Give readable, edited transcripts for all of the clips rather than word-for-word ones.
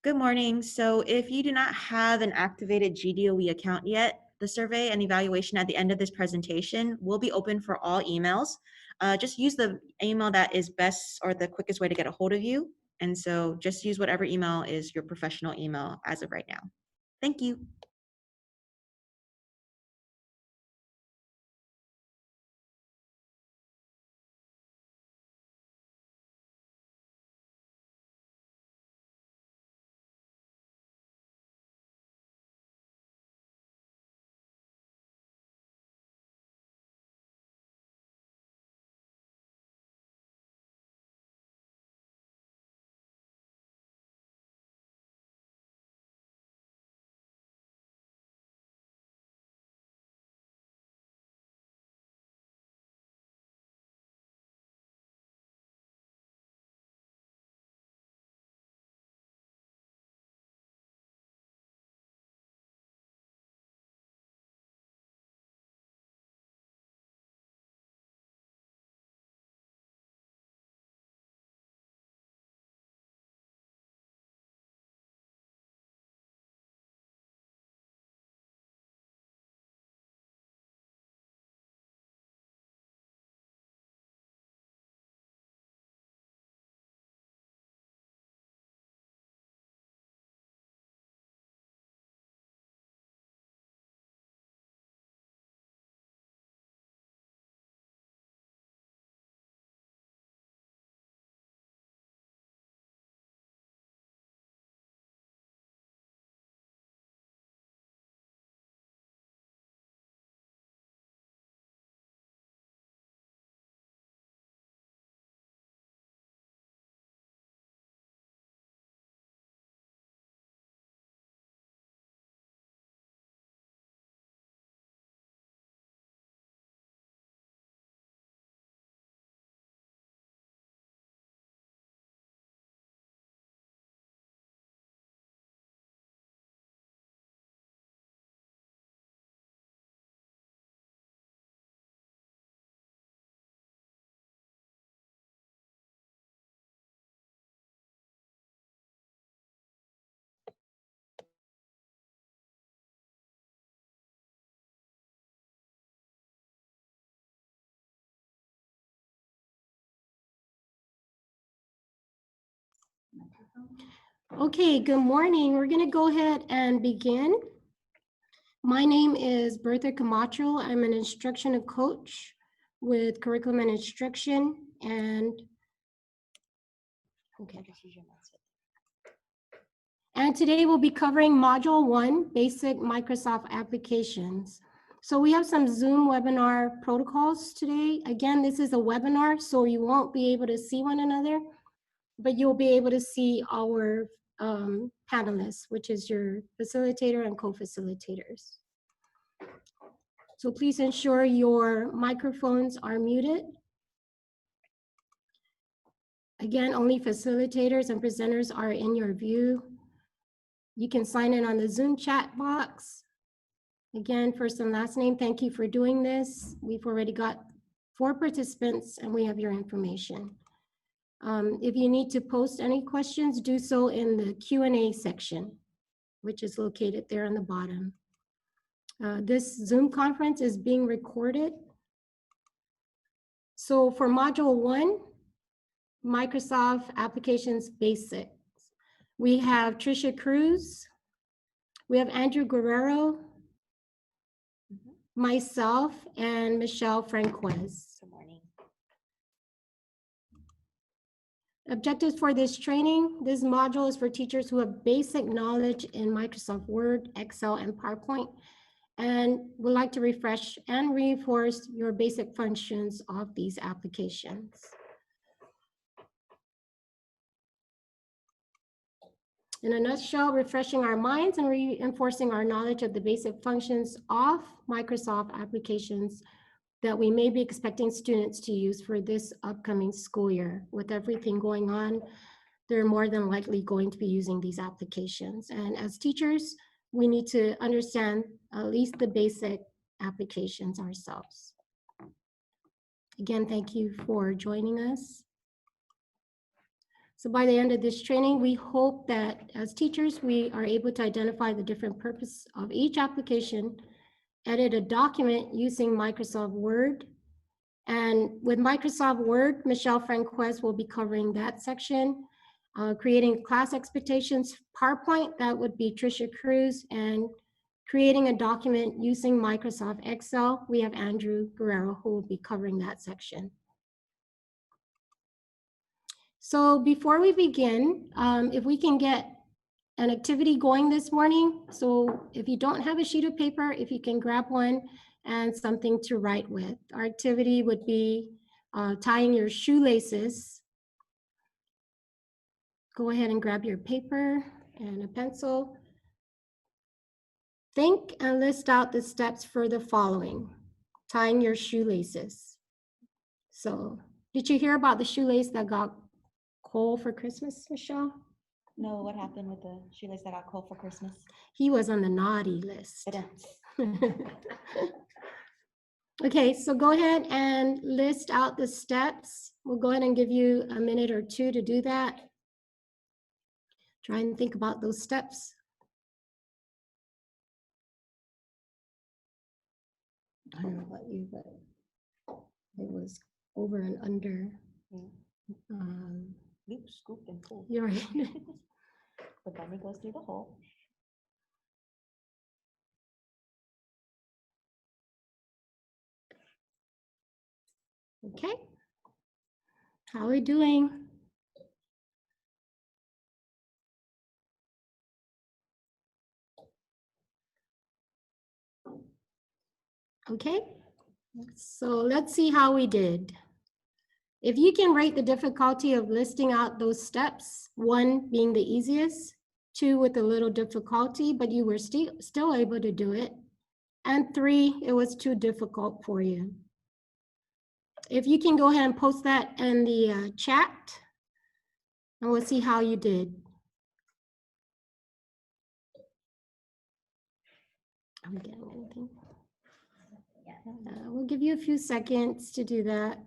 Good morning. So if you do not have an activated GDOE account yet, the survey and evaluation at the end of this presentation will be open for all emails. Just use the email that is best or the quickest way to get a hold of you. And so just use whatever email is your professional email as of right now. Thank you. Okay, good morning. We're going to go ahead and begin. My name is Bertha Camacho. I'm an instructional coach with curriculum and instruction. And today we'll be covering Module 1, Basic Microsoft Applications. So we have some Zoom webinar protocols today. Again, this is a webinar, so you won't be able to see one another, but you'll be able to see our panelists, which is your facilitator and co-facilitators. So please ensure your microphones are muted. Again, only facilitators and presenters are in your view. You can sign in on the Zoom chat box. Again, first and last name, thank you for doing this. We've already got 4 participants and we have your information. If you need to post any questions, do so in the Q&A section, which is located there on the bottom. This Zoom conference is being recorded. So for Module 1, Microsoft Applications Basics, we have Tricia Cruz, we have Andrew Guerrero, myself, and Michelle Franquez. Good morning. Objectives for this training: this module is for teachers who have basic knowledge in Microsoft Word, Excel, and PowerPoint, and would like to refresh and reinforce your basic functions of these applications. In a nutshell, refreshing our minds and reinforcing our knowledge of the basic functions of Microsoft applications that we may be expecting students to use for this upcoming school year. With everything going on, they're more than likely going to be using these applications. And as teachers, we need to understand at least the basic applications ourselves. Again, thank you for joining us. So by the end of this training, we hope that as teachers, we are able to identify the different purpose of each application, edit a document using Microsoft Word. And with Microsoft Word, Michelle Franquez will be covering that section. Creating class expectations PowerPoint, that would be Tricia Cruz, and creating a document using Microsoft Excel, we have Andrew Guerrero who will be covering that section. So before we begin, if we can get an activity going this morning. So if you don't have a sheet of paper, if you can grab one and something to write with. Our activity would be tying your shoelaces. Go ahead and grab your paper and a pencil. Think and list out the steps for the following. Tying your shoelaces. So did you hear about the shoelace that got coal for Christmas, Michelle? No, what happened with the shoelace that got coal for Christmas? He was on the naughty list. It Okay, so go ahead and list out the steps. We'll go ahead and give you a minute or two to do that. Try and think about those steps. I don't know about you, but it was over and under. Loop, scoop, and pull. You're right. The bunny goes through the hole. Okay. How are we doing? Okay. So let's see how we did. If you can rate the difficulty of listing out those steps, 1 being the easiest, 2 with a little difficulty, but you were still able to do it, and 3, it was too difficult for you. If you can go ahead and post that in the chat, and we'll see how you did. Are we getting anything? We'll give you a few seconds to do that.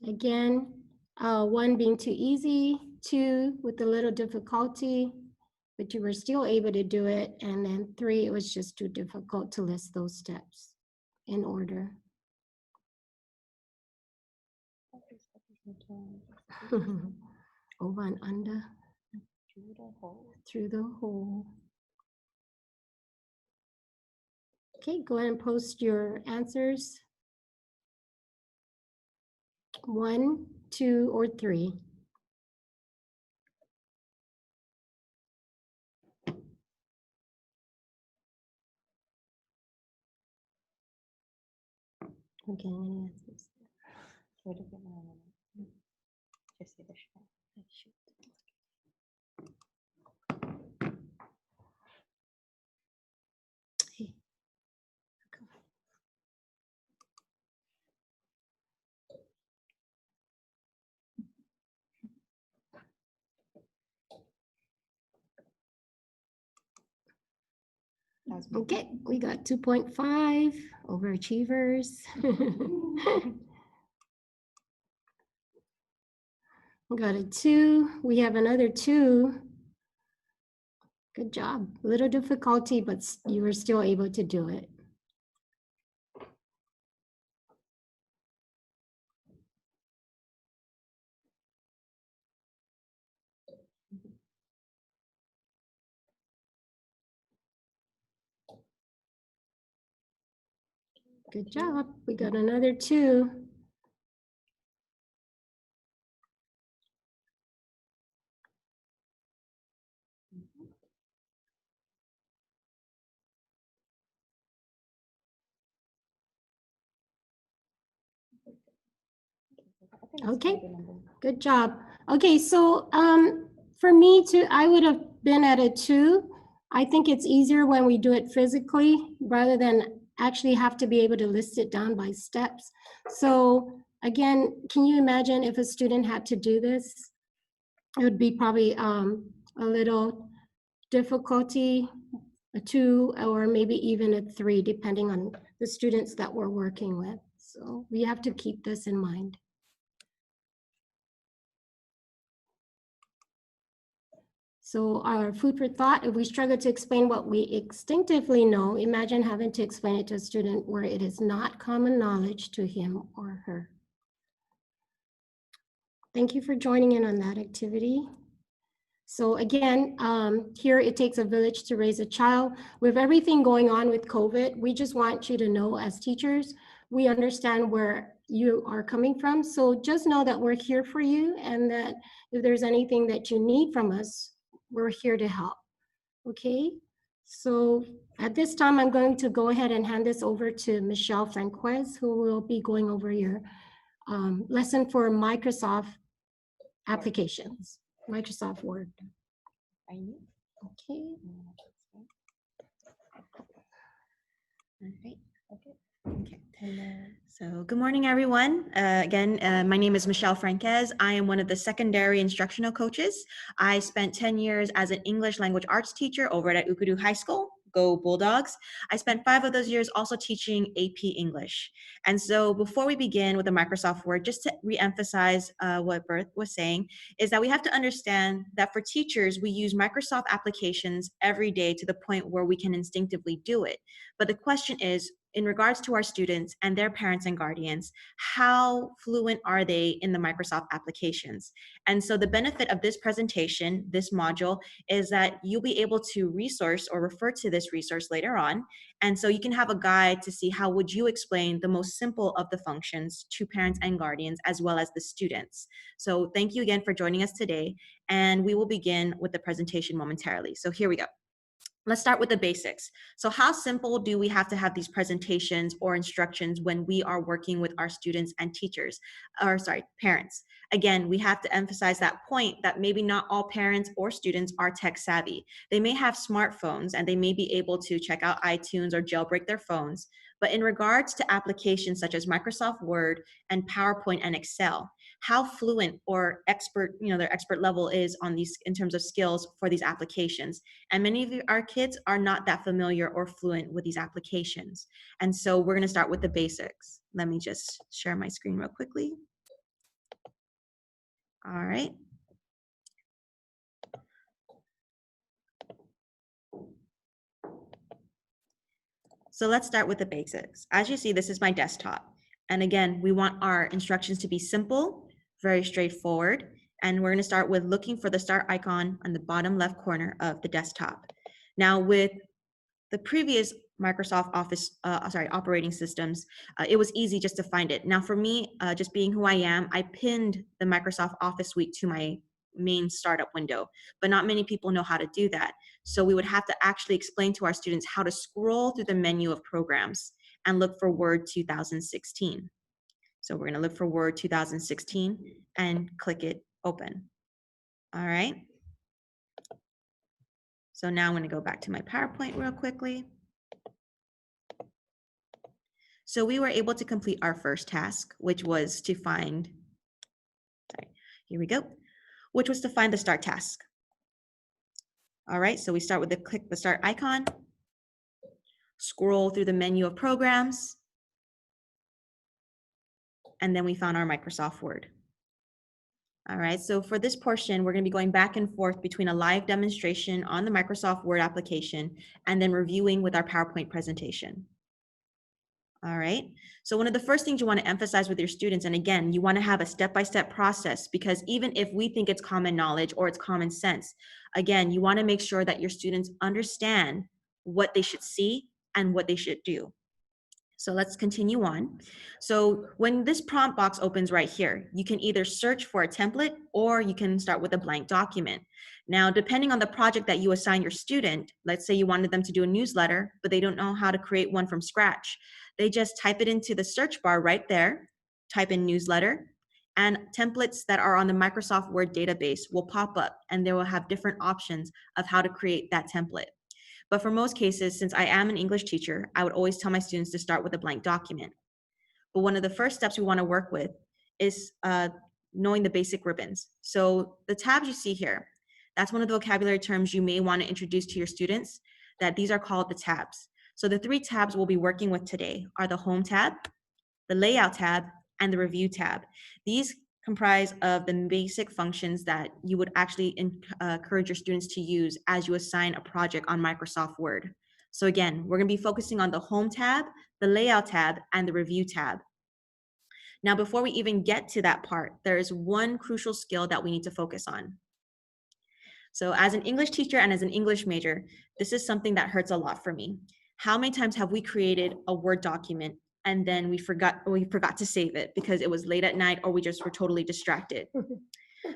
Again, 1 being too easy, 2 with a little difficulty, but you were still able to do it. And then 3, it was just too difficult to list those steps in order. Over and under. Through the hole. Okay, go ahead and post your answers. 1, 2, or 3. Okay, any answers? Hey. Okay, we got 2.5 overachievers. We got a 2. We have another 2. Good job. A little difficulty, but you were still able to do it. Good job. We got another 2. Okay, good job. Okay, so for me too, I would have been at a 2. I think it's easier when we do it physically rather than actually have to be able to list it down by steps. So again, can you imagine if a student had to do this? It would be probably a little difficulty, a 2 or maybe even a 3, depending on the students that we're working with. So we have to keep this in mind. So our food for thought, if we struggle to explain what we instinctively know, imagine having to explain it to a student where it is not common knowledge to him or her. Thank you for joining in on that activity. So again, here it takes a village to raise a child. With everything going on with COVID, we just want you to know as teachers, we understand where you are coming from. So just know that we're here for you and that if there's anything that you need from us, we're here to help, okay? So at this time, I'm going to go ahead and hand this over to Michelle Franquez, who will be going over your lesson for Microsoft applications, Microsoft Word. Okay. All right. Okay. So good morning, everyone. Again, my name is Michelle Franquez. I am one of the secondary instructional coaches. I spent 10 years as an English language arts teacher over at Ukudu High School. Go Bulldogs. I spent 5 of those years also teaching AP English. And so before we begin with the Microsoft Word, just to reemphasize what Berth was saying, is that we have to understand that for teachers, we use Microsoft applications every day to the point where we can instinctively do it. But the question is, in regards to our students and their parents and guardians, how fluent are they in the Microsoft applications? And so the benefit of this presentation, this module, is that you'll be able to resource or refer to this resource later on. And so you can have a guide to see how would you explain the most simple of the functions to parents and guardians, as well as the students. So thank you again for joining us today. And we will begin with the presentation momentarily. So here we go. Let's start with the basics. So how simple do we have to have these presentations or instructions when we are working with our students and teachers, or sorry, parents? Again, we have to emphasize that point that maybe not all parents or students are tech savvy. They may have smartphones and they may be able to check out iTunes or jailbreak their phones. But in regards to applications such as Microsoft Word and PowerPoint and Excel, how fluent or expert, their expert level is on these in terms of skills for these applications. And many of our kids are not that familiar or fluent with these applications. And so we're going to start with the basics. Let me just share my screen real quickly. All right. So let's start with the basics. As you see, this is my desktop. And again, we want our instructions to be simple, very straightforward. And we're going to start with looking for the start icon on the bottom left corner of the desktop. Now, with the previous Microsoft Office, operating systems, it was easy just to find it. Now for me, just being who I am, I pinned the Microsoft Office suite to my main startup window, but not many people know how to do that. So we would have to actually explain to our students how to scroll through the menu of programs and look for Word 2016. So we're gonna look for Word 2016 and click it open. All right. So now I'm gonna go back to my PowerPoint real quickly. So we were able to complete our first task, which was to find, here we go, which was to find the start task. All right, so we start with click the start icon, scroll through the menu of programs, and then we found our Microsoft Word. All right, so for this portion, we're gonna be going back and forth between a live demonstration on the Microsoft Word application and then reviewing with our PowerPoint presentation. All right, so one of the first things you want to emphasize with your students, and again, you want to have a step-by-step process, because even if we think it's common knowledge or it's common sense, again, you want to make sure that your students understand what they should see and what they should do. So let's continue on. So when this prompt box opens right here, you can either search for a template or you can start with a blank document. Now, depending on the project that you assign your student, let's say you wanted them to do a newsletter, but they don't know how to create one from scratch. They just type it into the search bar right there, type in newsletter, and templates that are on the Microsoft Word database will pop up and they will have different options of how to create that template. But for most cases, since I am an English teacher, I would always tell my students to start with a blank document. But one of the first steps we want to work with is knowing the basic ribbons. So the tabs you see here, that's one of the vocabulary terms you may want to introduce to your students, that these are called the tabs. So the 3 tabs we'll be working with today are the Home tab, the Layout tab, and the Review tab. These comprise of the basic functions that you would actually encourage your students to use as you assign a project on Microsoft Word. So again, we're going to be focusing on the Home tab, the Layout tab, and the Review tab. Now, before we even get to that part, there is one crucial skill that we need to focus on. So as an English teacher and as an English major, this is something that hurts a lot for me. How many times have we created a Word document and then we forgot to save it because it was late at night or we just were totally distracted?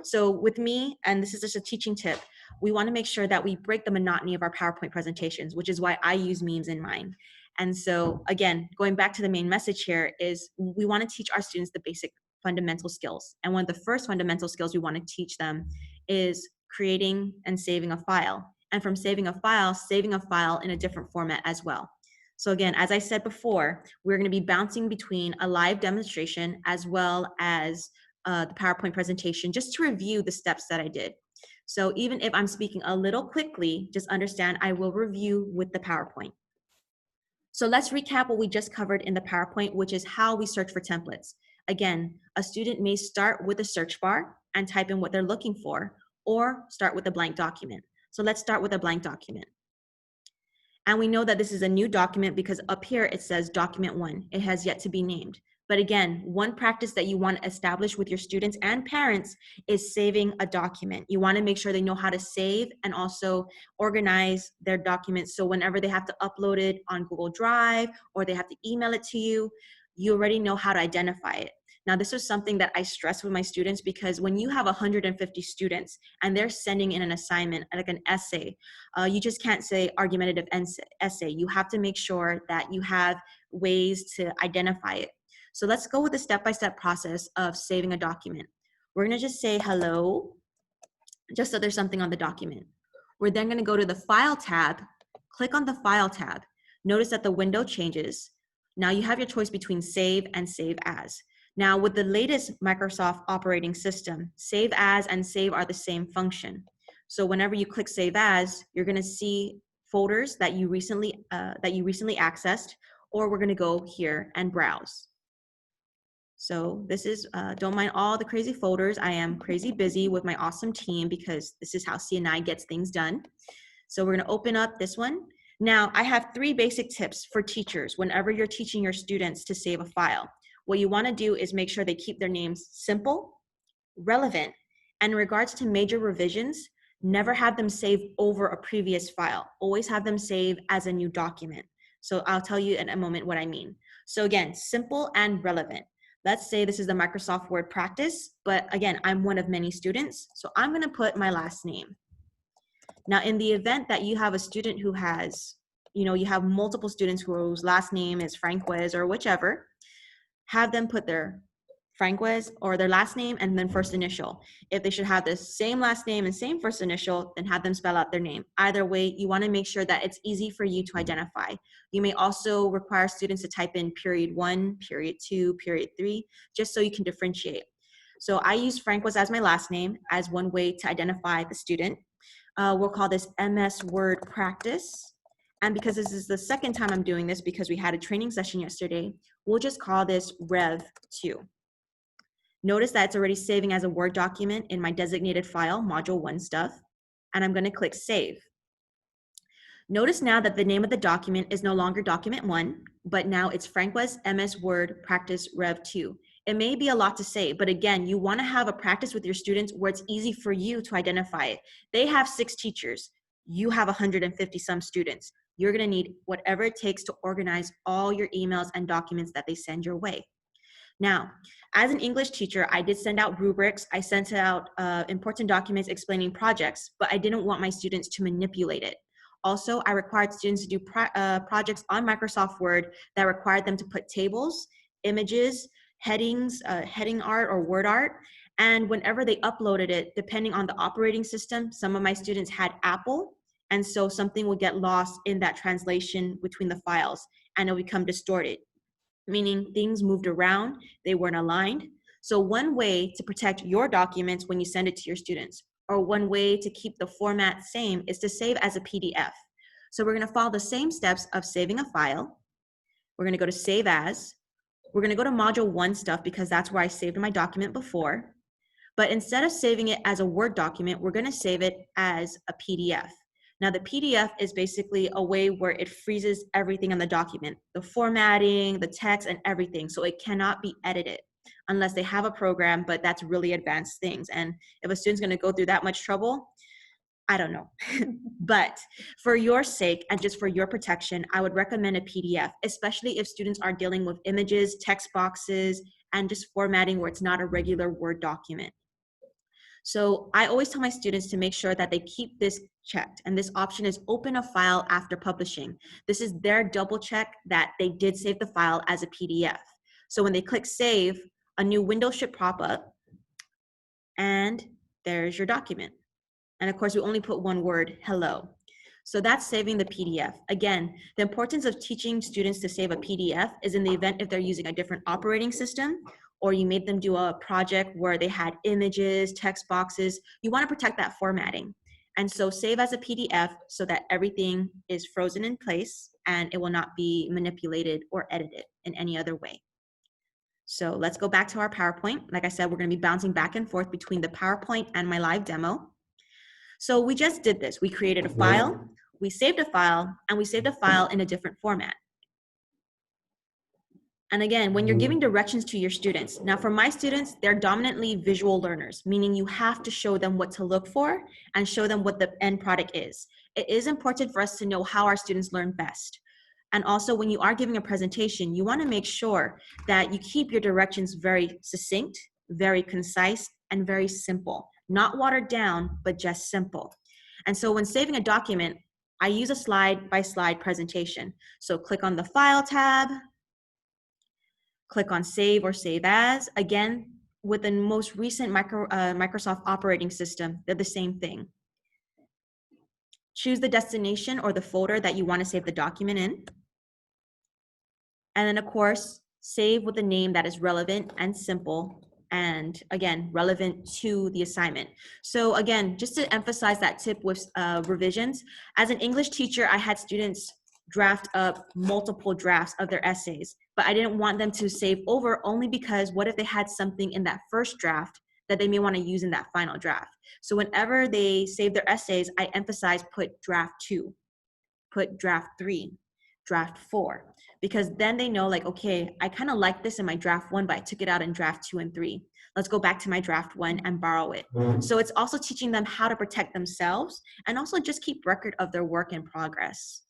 So with me, and this is just a teaching tip, we want to make sure that we break the monotony of our PowerPoint presentations, which is why I use memes in mine. And so again, going back to the main message here is we want to teach our students the basic fundamental skills. And one of the first fundamental skills we want to teach them is creating and saving a file. And from saving a file in a different format as well. So again, as I said before, we're going to be bouncing between a live demonstration as well as the PowerPoint presentation just to review the steps that I did. So even if I'm speaking a little quickly, just understand I will review with the PowerPoint. So let's recap what we just covered in the PowerPoint, which is how we search for templates. Again, a student may start with a search bar and type in what they're looking for, or start with a blank document. So let's start with a blank document. And we know that this is a new document because up here it says document 1. It has yet to be named. But again, one practice that you want to establish with your students and parents is saving a document. You want to make sure they know how to save and also organize their documents. So whenever they have to upload it on Google Drive or they have to email it to you, you already know how to identify it. Now, this is something that I stress with my students because when you have 150 students and they're sending in an assignment, like an essay, you just can't say argumentative essay. You have to make sure that you have ways to identify it. So let's go with the step-by-step process of saving a document. We're going to just say hello, just so there's something on the document. We're then going to go to the File tab, click on the File tab. Notice that the window changes. Now you have your choice between Save and Save As. Now with the latest Microsoft operating system, Save As and Save are the same function. So whenever you click Save As, you're going to see folders that you recently accessed, or we're going to go here and browse. So this is, don't mind all the crazy folders. I am crazy busy with my awesome team because this is how CNI gets things done. So we're gonna open up this one. Now I have 3 basic tips for teachers whenever you're teaching your students to save a file. What you wanna do is make sure they keep their names simple, relevant, and in regards to major revisions, never have them save over a previous file. Always have them save as a new document. So I'll tell you in a moment what I mean. So again, simple and relevant. Let's say this is the Microsoft Word practice, but again, I'm one of many students, so I'm gonna put my last name. Now, in the event that you have a student who has, you have multiple students whose last name is Franquez or whichever, have them put their Franquez or their last name and then first initial. If they should have the same last name and same first initial, then have them spell out their name. Either way, you want to make sure that it's easy for you to identify. You may also require students to type in period 1, period 2, period 3, just so you can differentiate. So I use Franquez as my last name as one way to identify the student. We'll call this MS Word practice. And because this is the second time I'm doing this because we had a training session yesterday, we'll just call this Rev 2. Notice that it's already saving as a Word document in my designated file, Module 1 stuff, and I'm going to click Save. Notice now that the name of the document is no longer Document 1, but now it's Franquez MS Word Practice Rev 2. It may be a lot to say, but again, you want to have a practice with your students where it's easy for you to identify it. They have 6 teachers. You have 150 some students. You're going to need whatever it takes to organize all your emails and documents that they send your way. Now, as an English teacher, I did send out rubrics. I sent out important documents explaining projects, but I didn't want my students to manipulate it. Also, I required students to do projects on Microsoft Word that required them to put tables, images, headings, heading art or word art. And whenever they uploaded it, depending on the operating system, some of my students had Apple, and so something would get lost in that translation between the files and it would become distorted, meaning things moved around, they weren't aligned. So one way to protect your documents when you send it to your students, or one way to keep the format same, is to save as a PDF. So we're gonna follow the same steps of saving a file. We're gonna go to Save As. We're gonna go to Module 1 stuff because that's where I saved my document before. But instead of saving it as a Word document, we're going to save it as a PDF. Now, the PDF is basically a way where it freezes everything on the document, the formatting, the text, and everything. So it cannot be edited unless they have a program, but that's really advanced things. And if a student's going to go through that much trouble, I don't know. But for your sake and just for your protection, I would recommend a PDF, especially if students are dealing with images, text boxes, and just formatting where it's not a regular Word document. So I always tell my students to make sure that they keep this checked, and this option is open a file after publishing. This is their double check that they did save the file as a PDF. So when they click save, a new window should pop up, and there's your document. And of course, we only put one word, hello. So that's saving the PDF. Again, the importance of teaching students to save a PDF is in the event if they're using a different operating system, or you made them do a project where they had images, text boxes, you want to protect that formatting. And so save as a PDF so that everything is frozen in place and it will not be manipulated or edited in any other way. So let's go back to our PowerPoint. Like I said, we're going to be bouncing back and forth between the PowerPoint and my live demo. So we just did this. We created a file, we saved a file, and we saved a file in a different format. And again, when you're giving directions to your students, now for my students, they're dominantly visual learners, meaning you have to show them what to look for and show them what the end product is. It is important for us to know how our students learn best. And also when you are giving a presentation, you want to make sure that you keep your directions very succinct, very concise, and very simple. Not watered down, but just simple. And so when saving a document, I use a slide-by-slide presentation. So click on the File tab, click on Save or Save As. Again, with the most recent Microsoft operating system, they're the same thing. Choose the destination or the folder that you want to save the document in. And then, of course, save with a name that is relevant and simple, and again, relevant to the assignment. So again, just to emphasize that tip with revisions, as an English teacher, I had students draft up multiple drafts of their essays, but I didn't want them to save over only because what if they had something in that first draft that they may want to use in that final draft. So whenever they save their essays, I emphasize put draft 2, put draft 3, draft 4. Because then they know like, okay, I kind of like this in my draft 1, but I took it out in draft 2 and 3. Let's go back to my draft 1 and borrow it. So it's also teaching them how to protect themselves and also just keep record of their work in progress.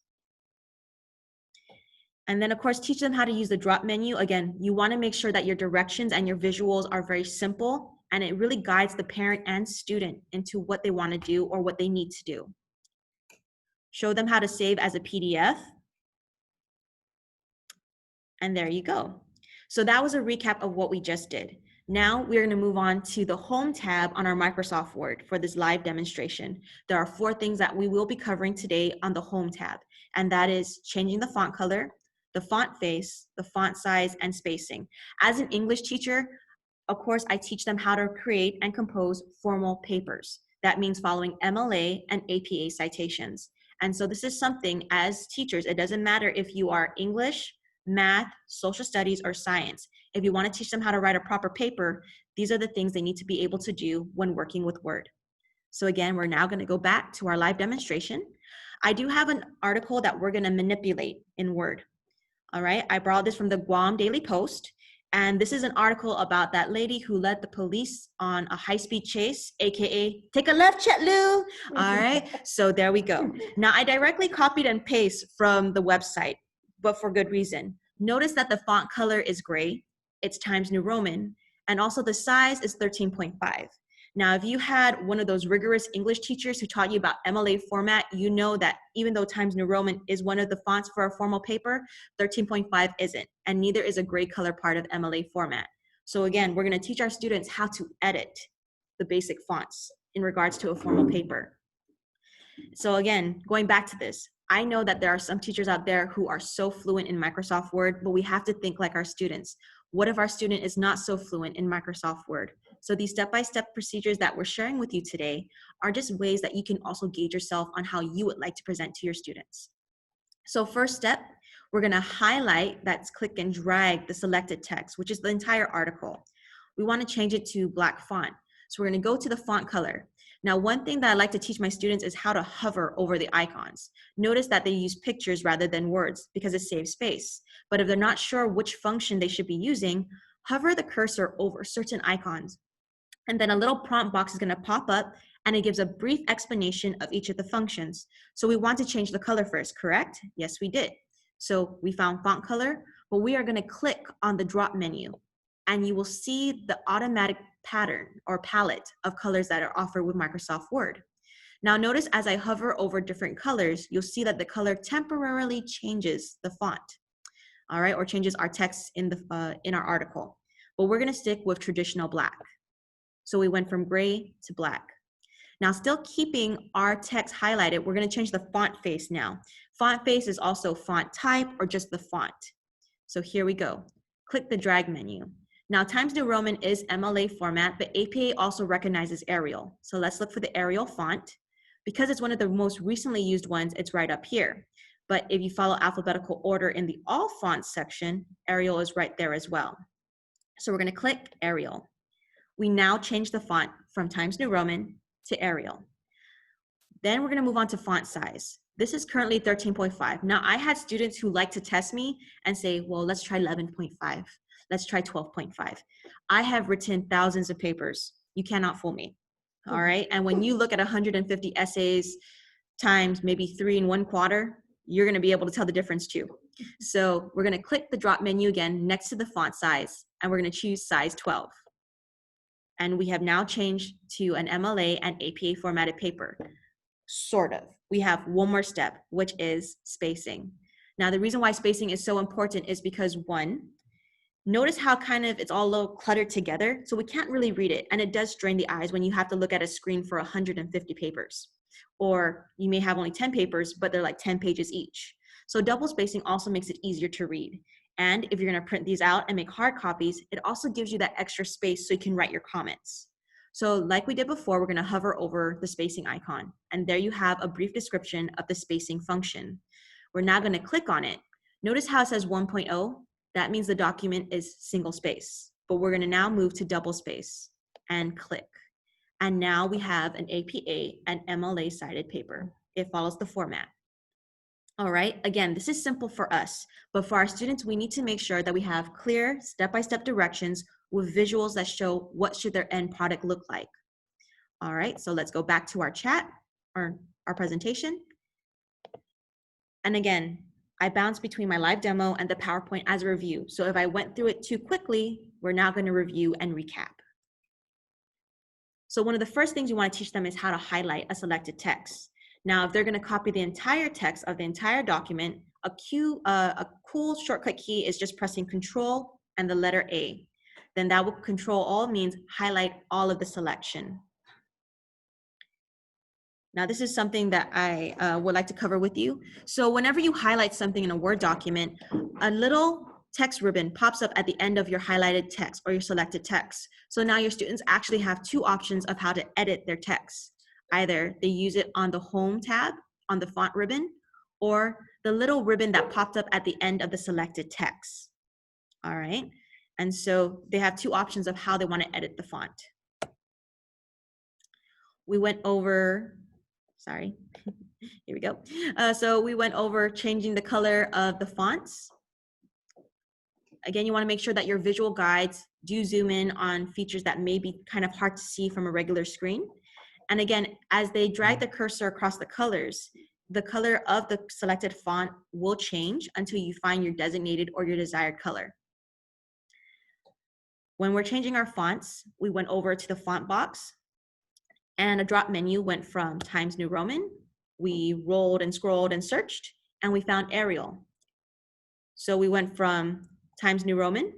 And then of course, teach them how to use the drop menu. Again, you want to make sure that your directions and your visuals are very simple, and it really guides the parent and student into what they want to do or what they need to do. Show them how to save as a PDF. And there you go. So that was a recap of what we just did. Now we're going to move on to the Home tab on our Microsoft Word for this live demonstration. There are 4 things that we will be covering today on the Home tab, and that is changing the font color, the font face, the font size, and spacing. As an English teacher, of course, I teach them how to create and compose formal papers. That means following MLA and APA citations. And so this is something as teachers, it doesn't matter if you are English, math, social studies, or science. If you want to teach them how to write a proper paper, these are the things they need to be able to do when working with Word. So again, we're now going to go back to our live demonstration. I do have an article that we're going to manipulate in Word. All right, I borrowed this from the Guam Daily Post, and this is an article about that lady who led the police on a high-speed chase, AKA, take a left, Chet Lou. All right, so there we go. Now, I directly copied and pasted from the website, but for good reason. Notice that the font color is gray, it's Times New Roman, and also the size is 13.5. Now, if you had one of those rigorous English teachers who taught you about MLA format, you know that even though Times New Roman is one of the fonts for a formal paper, 13.5 isn't, and neither is a gray color part of MLA format. So again, we're going to teach our students how to edit the basic fonts in regards to a formal paper. So again, going back to this, I know that there are some teachers out there who are so fluent in Microsoft Word, but we have to think like our students. What if our student is not so fluent in Microsoft Word? So these step-by-step procedures that we're sharing with you today are just ways that you can also gauge yourself on how you would like to present to your students. So first step, we're going to highlight, that's click and drag the selected text, which is the entire article. We want to change it to black font. So we're gonna go to the font color. Now, one thing that I like to teach my students is how to hover over the icons. Notice that they use pictures rather than words because it saves space. But if they're not sure which function they should be using, hover the cursor over certain icons. And then a little prompt box is gonna pop up and it gives a brief explanation of each of the functions. So we want to change the color first, correct? Yes, we did. So we found font color, but we are gonna click on the drop menu and you will see the automatic pattern or palette of colors that are offered with Microsoft Word. Now notice as I hover over different colors, you'll see that the color temporarily changes the font, all right, or changes our text in our article. But we're gonna stick with traditional black. So we went from gray to black. Now still keeping our text highlighted, we're gonna change the font face now. Font face is also font type or just the font. So here we go. Click the drag menu. Now Times New Roman is MLA format, but APA also recognizes Arial. So let's look for the Arial font. Because it's one of the most recently used ones, it's right up here. But if you follow alphabetical order in the all fonts section, Arial is right there as well. So we're gonna click Arial. We now change the font from Times New Roman to Arial. Then we're gonna move on to font size. This is currently 13.5. Now I had students who like to test me and say, well, let's try 11.5. Let's try 12.5. I have written thousands of papers. You cannot fool me, all right? And when you look at 150 essays times maybe 3 1/4, you're gonna be able to tell the difference too. So we're gonna click the drop menu again next to the font size, and we're gonna choose size 12. And we have now changed to an MLA and APA formatted paper, sort of. We have one more step, which is spacing. Now, the reason why spacing is so important is because one, notice how kind of it's all a little cluttered together, so we can't really read it, and it does strain the eyes when you have to look at a screen for 150 papers. Or you may have only 10 papers, but they're like 10 pages each. So double spacing also makes it easier to read. And if you're gonna print these out and make hard copies, it also gives you that extra space so you can write your comments. So like we did before, we're gonna hover over the spacing icon. And there you have a brief description of the spacing function. We're now gonna click on it. Notice how it says 1.0? That means the document is single space. But we're gonna now move to double space and click. And now we have an APA and MLA sided paper. It follows the format. All right, again, this is simple for us, but for our students, we need to make sure that we have clear step-by-step directions with visuals that show what should their end product look like. All right, so let's go back to our chat or our presentation. And again, I bounce between my live demo and the PowerPoint as a review. So if I went through it too quickly, we're now going to review and recap. So one of the first things you want to teach them is how to highlight a selected text. Now, if they're going to copy the entire text of the entire document, a cool shortcut key is just pressing Control and the letter A. Then that will Control All means highlight all of the selection. Now, this is something that I would like to cover with you. So whenever you highlight something in a Word document, a little text ribbon pops up at the end of your highlighted text or your selected text. So now your students actually have two options of how to edit their text. Either they use it on the Home tab on the font ribbon, or the little ribbon that popped up at the end of the selected text. All right, and so they have two options of how they want to edit the font. We went over, sorry, here we go. So we went over changing the color of the fonts. Again, you want to make sure that your visual guides do zoom in on features that may be kind of hard to see from a regular screen. And again, as they drag the cursor across the colors, the color of the selected font will change until you find your designated or your desired color. When we're changing our fonts, we went over to the font box and a drop menu went from Times New Roman. We rolled and scrolled and searched and we found Arial. So we went from Times New Roman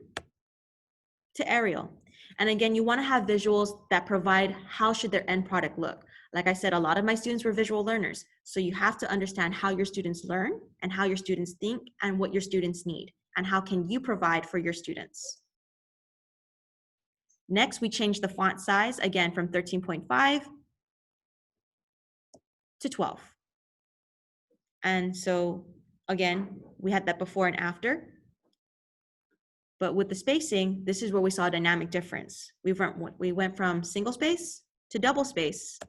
to Arial. And again, you want to have visuals that provide how should their end product look. Like I said, a lot of my students were visual learners. So you have to understand how your students learn and how your students think and what your students need and how can you provide for your students. Next, we changed the font size again from 13.5 to 12. And so again, we had that before and after. But with the spacing, this is where we saw a dynamic difference. We went from single space to double space.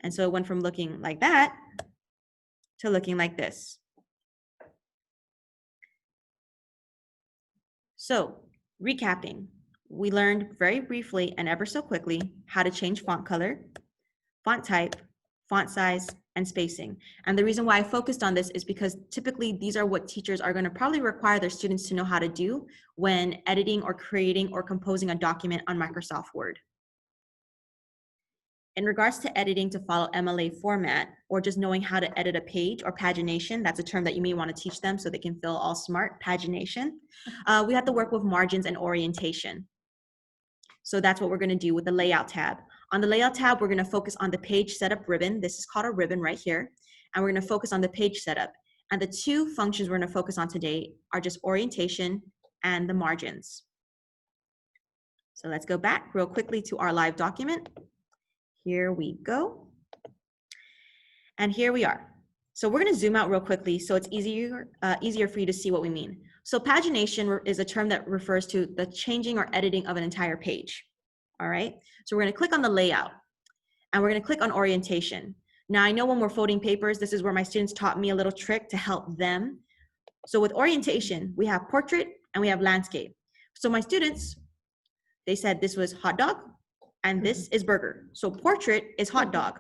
And so it went from looking like that to looking like this. So recapping, we learned very briefly and ever so quickly how to change font color, font type, font size, and spacing. And the reason why I focused on this is because typically these are what teachers are going to probably require their students to know how to do when editing or creating or composing a document on Microsoft Word. In regards to editing to follow MLA format, or just knowing how to edit a page, or pagination, that's a term that you may want to teach them so they can feel all smart, pagination. We have to work with margins and orientation. So that's what we're going to do with the layout tab. On the layout tab, we're going to focus on the page setup ribbon. This is called a ribbon right here. And we're going to focus on the page setup. And the two functions we're going to focus on today are just orientation and the margins. So let's go back real quickly to our live document. Here we go. And here we are. So we're going to zoom out real quickly so it's easier for you to see what we mean. So pagination is a term that refers to the changing or editing of an entire page. All right. So we're going to click on the layout and we're going to click on orientation. Now I know when we're folding papers, this is where my students taught me a little trick to help them. So with orientation, we have portrait and we have landscape. So my students, they said this was hot dog and this is burger. So portrait is hot dog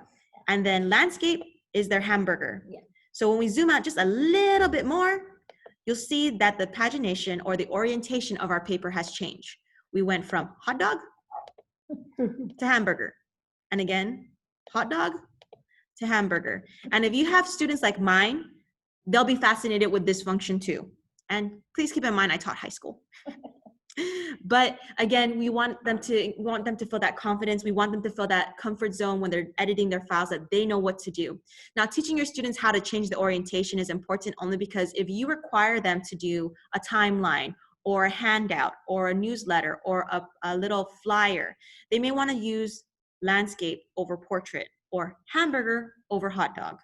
and then landscape is their hamburger. Yeah. So when we zoom out just a little bit more, you'll see that the pagination or the orientation of our paper has changed. We went from hot dog to hamburger. And again, hot dog to hamburger. And if you have students like mine, they'll be fascinated with this function too. And please keep in mind, I taught high school. But again, we want them to feel that confidence. We want them to feel that comfort zone when they're editing their files, that they know what to do. Now, teaching your students how to change the orientation is important only because if you require them to do a timeline or a handout or a newsletter or a little flyer, they may want to use landscape over portrait or hamburger over hot dog.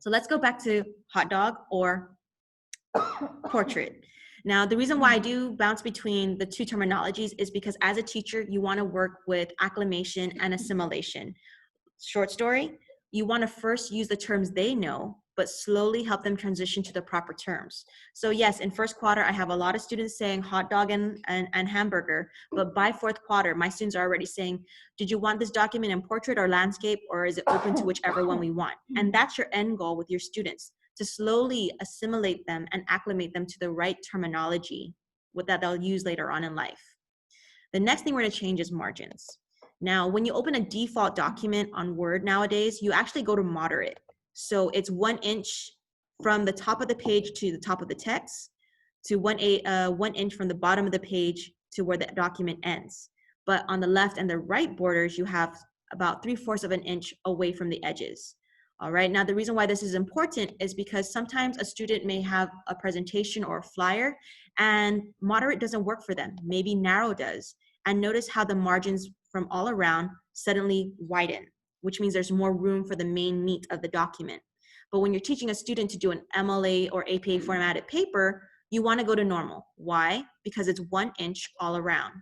So let's go back to hot dog or portrait. Now, the reason why I do bounce between the two terminologies is because as a teacher, you want to work with acclimation and assimilation. Short story, you want to first use the terms they know, but slowly help them transition to the proper terms. So yes, in first quarter, I have a lot of students saying hot dog and hamburger, but by fourth quarter, my students are already saying, did you want this document in portrait or landscape, or is it open to whichever one we want? And that's your end goal with your students, to slowly assimilate them and acclimate them to the right terminology that they'll use later on in life. The next thing we're going to change is margins. Now, when you open a default document on Word nowadays, you actually go to moderate. So it's 1 inch from the top of the page to the top of the text, to 1 inch from the bottom of the page to where the document ends. But on the left and the right borders, you have about 3/4 of an inch away from the edges. All right, now the reason why this is important is because sometimes a student may have a presentation or a flyer and moderate doesn't work for them, maybe narrow does. And notice how the margins from all around suddenly widen, which means there's more room for the main meat of the document. But when you're teaching a student to do an MLA or APA formatted paper, you want to go to normal. Why? Because it's 1 inch all around.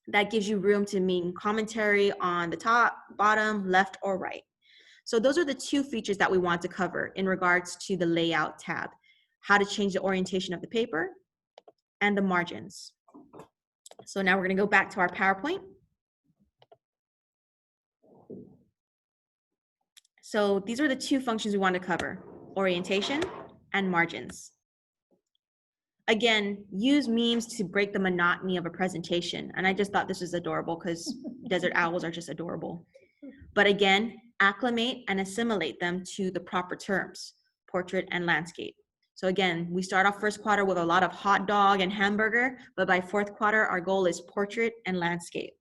That gives you room to mean commentary on the top, bottom, left, or right. So those are the two features that we want to cover in regards to the layout tab: how to change the orientation of the paper and the margins. So now we're going to go back to our PowerPoint. So these are the two functions we want to cover: orientation and margins. Again, use memes to break the monotony of a presentation. And I just thought this was adorable because desert owls are just adorable. But again, acclimate and assimilate them to the proper terms: portrait and landscape. So again, we start off first quarter with a lot of hot dog and hamburger, but by fourth quarter, our goal is portrait and landscape.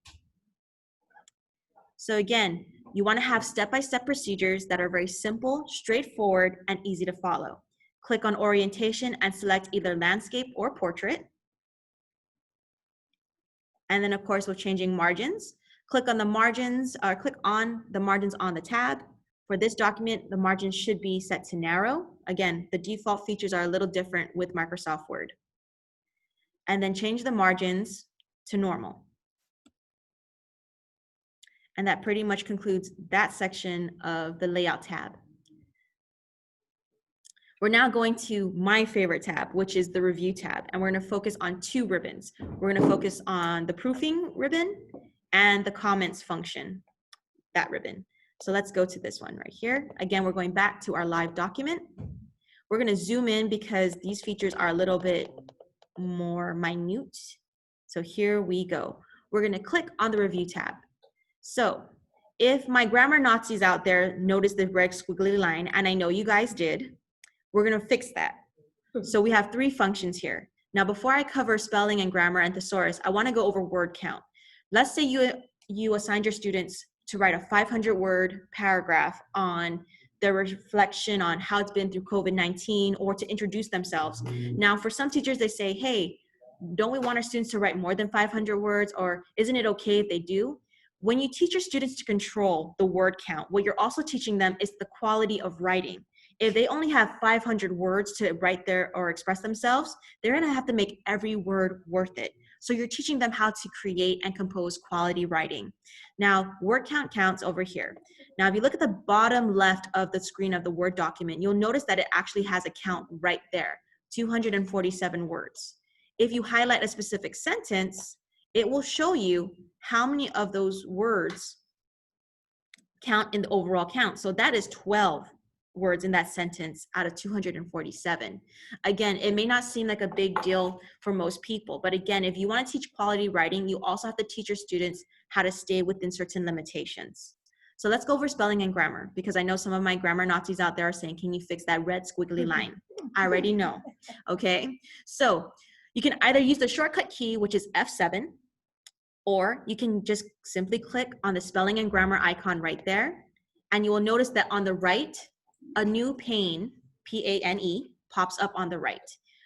So again, you want to have step-by-step procedures that are very simple, straightforward, and easy to follow. Click on orientation and select either landscape or portrait. And then of course, we're changing margins. Click on the margins, or click on the margins on the tab. For this document, the margins should be set to narrow. Again, the default features are a little different with Microsoft Word. and then change the margins to normal. And that pretty much concludes that section of the layout tab. We're now going to my favorite tab, which is the review tab. And we're gonna focus on two ribbons. We're gonna focus on the proofing ribbon and the comments function, that ribbon. So let's go to this one right here. Again, we're going back to our live document. We're gonna zoom in because these features are a little bit more minute. So here we go. We're gonna click on the review tab. So if my grammar Nazis out there notice the red squiggly line, and I know you guys did, we're gonna fix that. So we have three functions here. Now, before I cover spelling and grammar and thesaurus, I wanna go over word count. Let's say you assigned your students to write a 500-word paragraph on their reflection on how it's been through COVID-19 or to introduce themselves. Now, for some teachers, they say, hey, don't we want our students to write more than 500 words, or isn't it okay if they do? When you teach your students to control the word count, what you're also teaching them is the quality of writing. If they only have 500 words to write there or express themselves, they're gonna have to make every word worth it. So you're teaching them how to create and compose quality writing. Now, word count counts over here. Now, if you look at the bottom left of the screen of the Word document, you'll notice that it actually has a count right there, 247 words. If you highlight a specific sentence, it will show you how many of those words count in the overall count. So that is 12 words in that sentence out of 247. Again, it may not seem like a big deal for most people, but again, if you want to teach quality writing, you also have to teach your students how to stay within certain limitations. So let's go over spelling and grammar, because I know some of my grammar Nazis out there are saying, can you fix that red squiggly line? I already know, okay? So you can either use the shortcut key, which is F7, or you can just simply click on the spelling and grammar icon right there, and you will notice that on the right, a new pane, P-A-N-E, pops up on the right.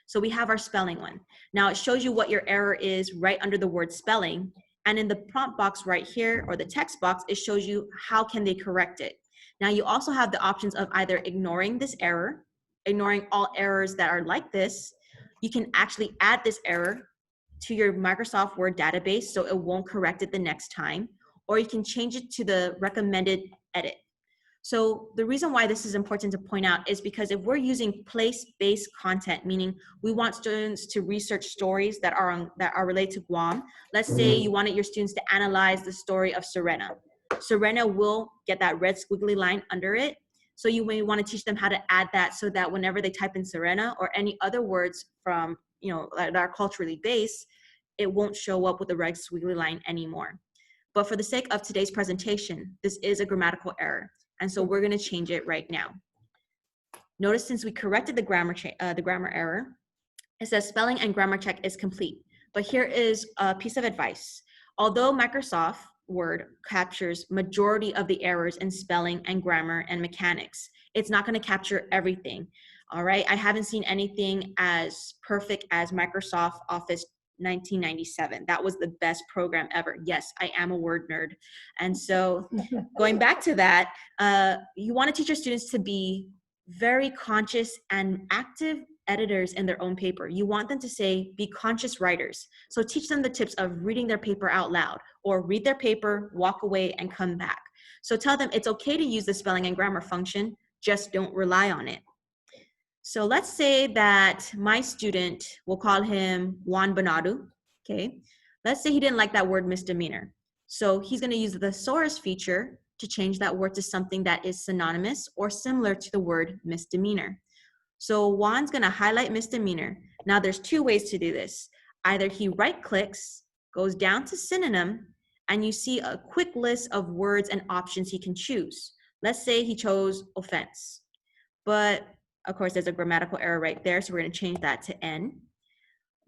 So we have our spelling one. Now it shows you what your error is right under the word spelling, and in the prompt box right here, or the text box, it shows you how can they correct it. Now you also have the options of either ignoring this error, ignoring all errors that are like this. You can actually add this error to your Microsoft Word database so it won't correct it the next time, or you can change it to the recommended edit. So the reason why this is important to point out is because if we're using place-based content, meaning we want students to research stories that are related to Guam. Let's say you wanted your students to analyze the story of Serena. Serena will get that red squiggly line under it. So you may want to teach them how to add that so that whenever they type in Serena or any other words from, that are culturally based, it won't show up with the red squiggly line anymore. But for the sake of today's presentation, this is a grammatical error. And so we're gonna change it right now. Notice since we corrected the grammar error, it says spelling and grammar check is complete. But here is a piece of advice. Although Microsoft Word captures majority of the errors in spelling and grammar and mechanics, it's not gonna capture everything, all right? I haven't seen anything as perfect as Microsoft Office 1997. That was the best program ever. Yes, I am a word nerd. And so going back to that, you want to teach your students to be very conscious and active editors in their own paper. You want them to be conscious writers. So teach them the tips of reading their paper out loud, or read their paper, walk away, and come back. So tell them it's okay to use the spelling and grammar function, just don't rely on it. So let's say that my student, we'll call him Juan Bernardo, okay? Let's say he didn't like that word misdemeanor. So he's gonna use the thesaurus feature to change that word to something that is synonymous or similar to the word misdemeanor. So Juan's gonna highlight misdemeanor. Now there's two ways to do this. Either he right-clicks, goes down to synonym, and you see a quick list of words and options he can choose. Let's say he chose offense, but of course, there's a grammatical error right there, so we're gonna change that to N.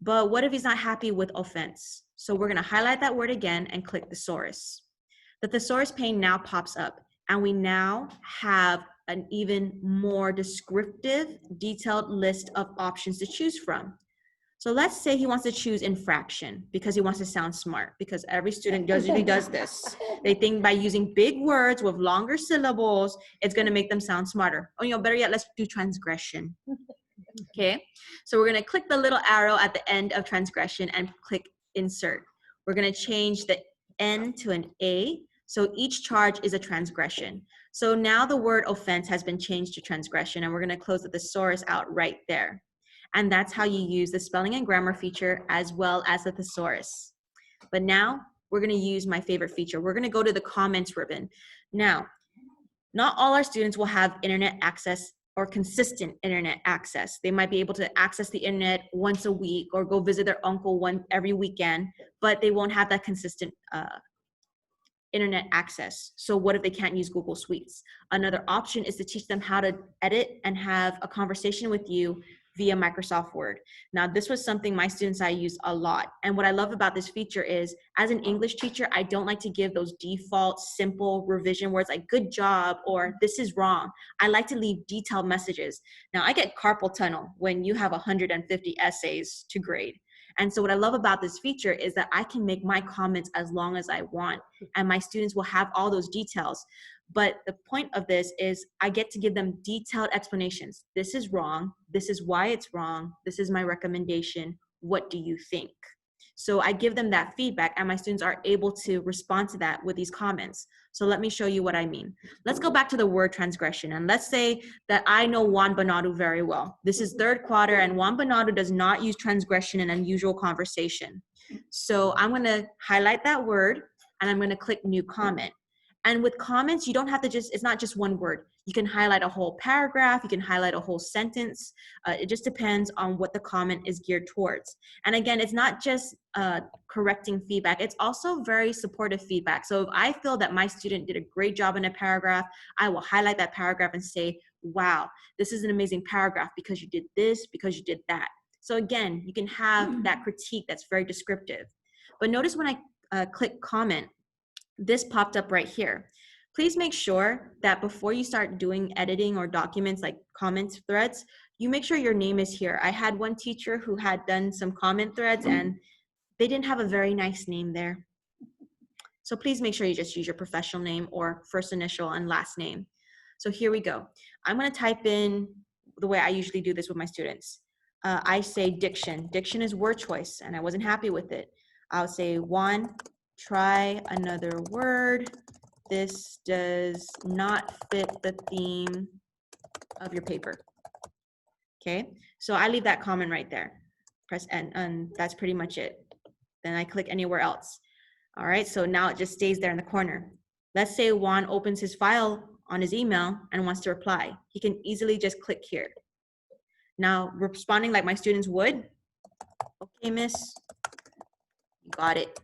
But what if he's not happy with offense? So we're gonna highlight that word again and click thesaurus. The thesaurus pane now pops up, and we now have an even more descriptive, detailed list of options to choose from. So let's say he wants to choose infraction because he wants to sound smart, because every student usually does this. They think by using big words with longer syllables, it's gonna make them sound smarter. Or better yet, let's do transgression. Okay, so we're gonna click the little arrow at the end of transgression and click insert. We're gonna change the N to an A, so each charge is a transgression. So now the word offense has been changed to transgression, and we're gonna close the thesaurus out right there. And that's how you use the spelling and grammar feature as well as the thesaurus. But now we're gonna use my favorite feature. We're gonna go to the comments ribbon. Now, not all our students will have internet access or consistent internet access. They might be able to access the internet once a week or go visit their uncle every weekend, but they won't have that consistent internet access. So what if they can't use Google Suites? Another option is to teach them how to edit and have a conversation with you via Microsoft Word. Now, this was something my students I use a lot. And what I love about this feature is, as an English teacher, I don't like to give those default simple revision words like good job or this is wrong. I like to leave detailed messages. Now, I get carpal tunnel when you have 150 essays to grade. And so what I love about this feature is that I can make my comments as long as I want, and my students will have all those details. But the point of this is I get to give them detailed explanations. This is wrong. This is why it's wrong. This is my recommendation. What do you think? So I give them that feedback, and my students are able to respond to that with these comments. So let me show you what I mean. Let's go back to the word transgression, and let's say that I know Juan Bonado very well. This is third quarter, and Juan Bonado does not use transgression in unusual conversation. So I'm gonna highlight that word, and I'm gonna click new comment. And with comments, you don't have to it's not just one word. You can highlight a whole paragraph, you can highlight a whole sentence. It just depends on what the comment is geared towards. And again, it's not just correcting feedback, it's also very supportive feedback. So if I feel that my student did a great job in a paragraph, I will highlight that paragraph and say, wow, this is an amazing paragraph because you did this, because you did that. So again, you can have that critique that's very descriptive. But notice when I click comment, this popped up right here. Please make sure that before you start doing editing or documents like comment threads, you make sure your name is here. I had one teacher who had done some comment threads and they didn't have a very nice name there. So please make sure you just use your professional name or first initial and last name. So here we go. I'm gonna type in the way I usually do this with my students. I say diction. Diction is word choice and I wasn't happy with it. I'll say Juan, try another word. This does not fit the theme of your paper. Okay, so I leave that comment right there. Press N, and that's pretty much it. Then I click anywhere else. All right, so now it just stays there in the corner. Let's say Juan opens his file on his email and wants to reply. He can easily just click here. Now, responding like my students would. Okay, miss, you got it.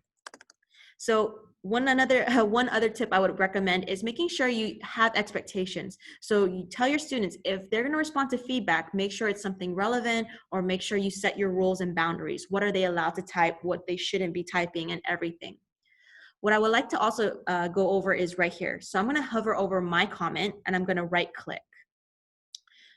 So one other tip I would recommend is making sure you have expectations. So you tell your students if they're going to respond to feedback, make sure it's something relevant, or make sure you set your rules and boundaries. What are they allowed to type, what they shouldn't be typing, and everything. What I would like to also go over is right here. So I'm going to hover over my comment and I'm going to right click.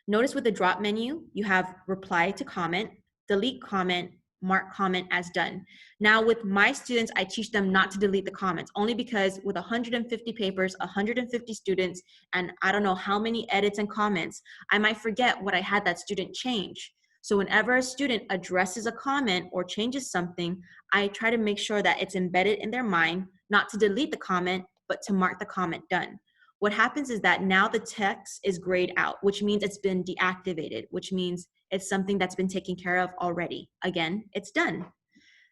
Notice with the drop menu, you have reply to comment, delete comment, mark comment as done. Now with my students, I teach them not to delete the comments, only because with 150 papers, 150 students, and I don't know how many edits and comments, I might forget what I had that student change. So whenever a student addresses a comment or changes something, I try to make sure that it's embedded in their mind, not to delete the comment, but to mark the comment done. What happens is that now the text is grayed out, which means it's been deactivated, which means it's something that's been taken care of already. Again, it's done.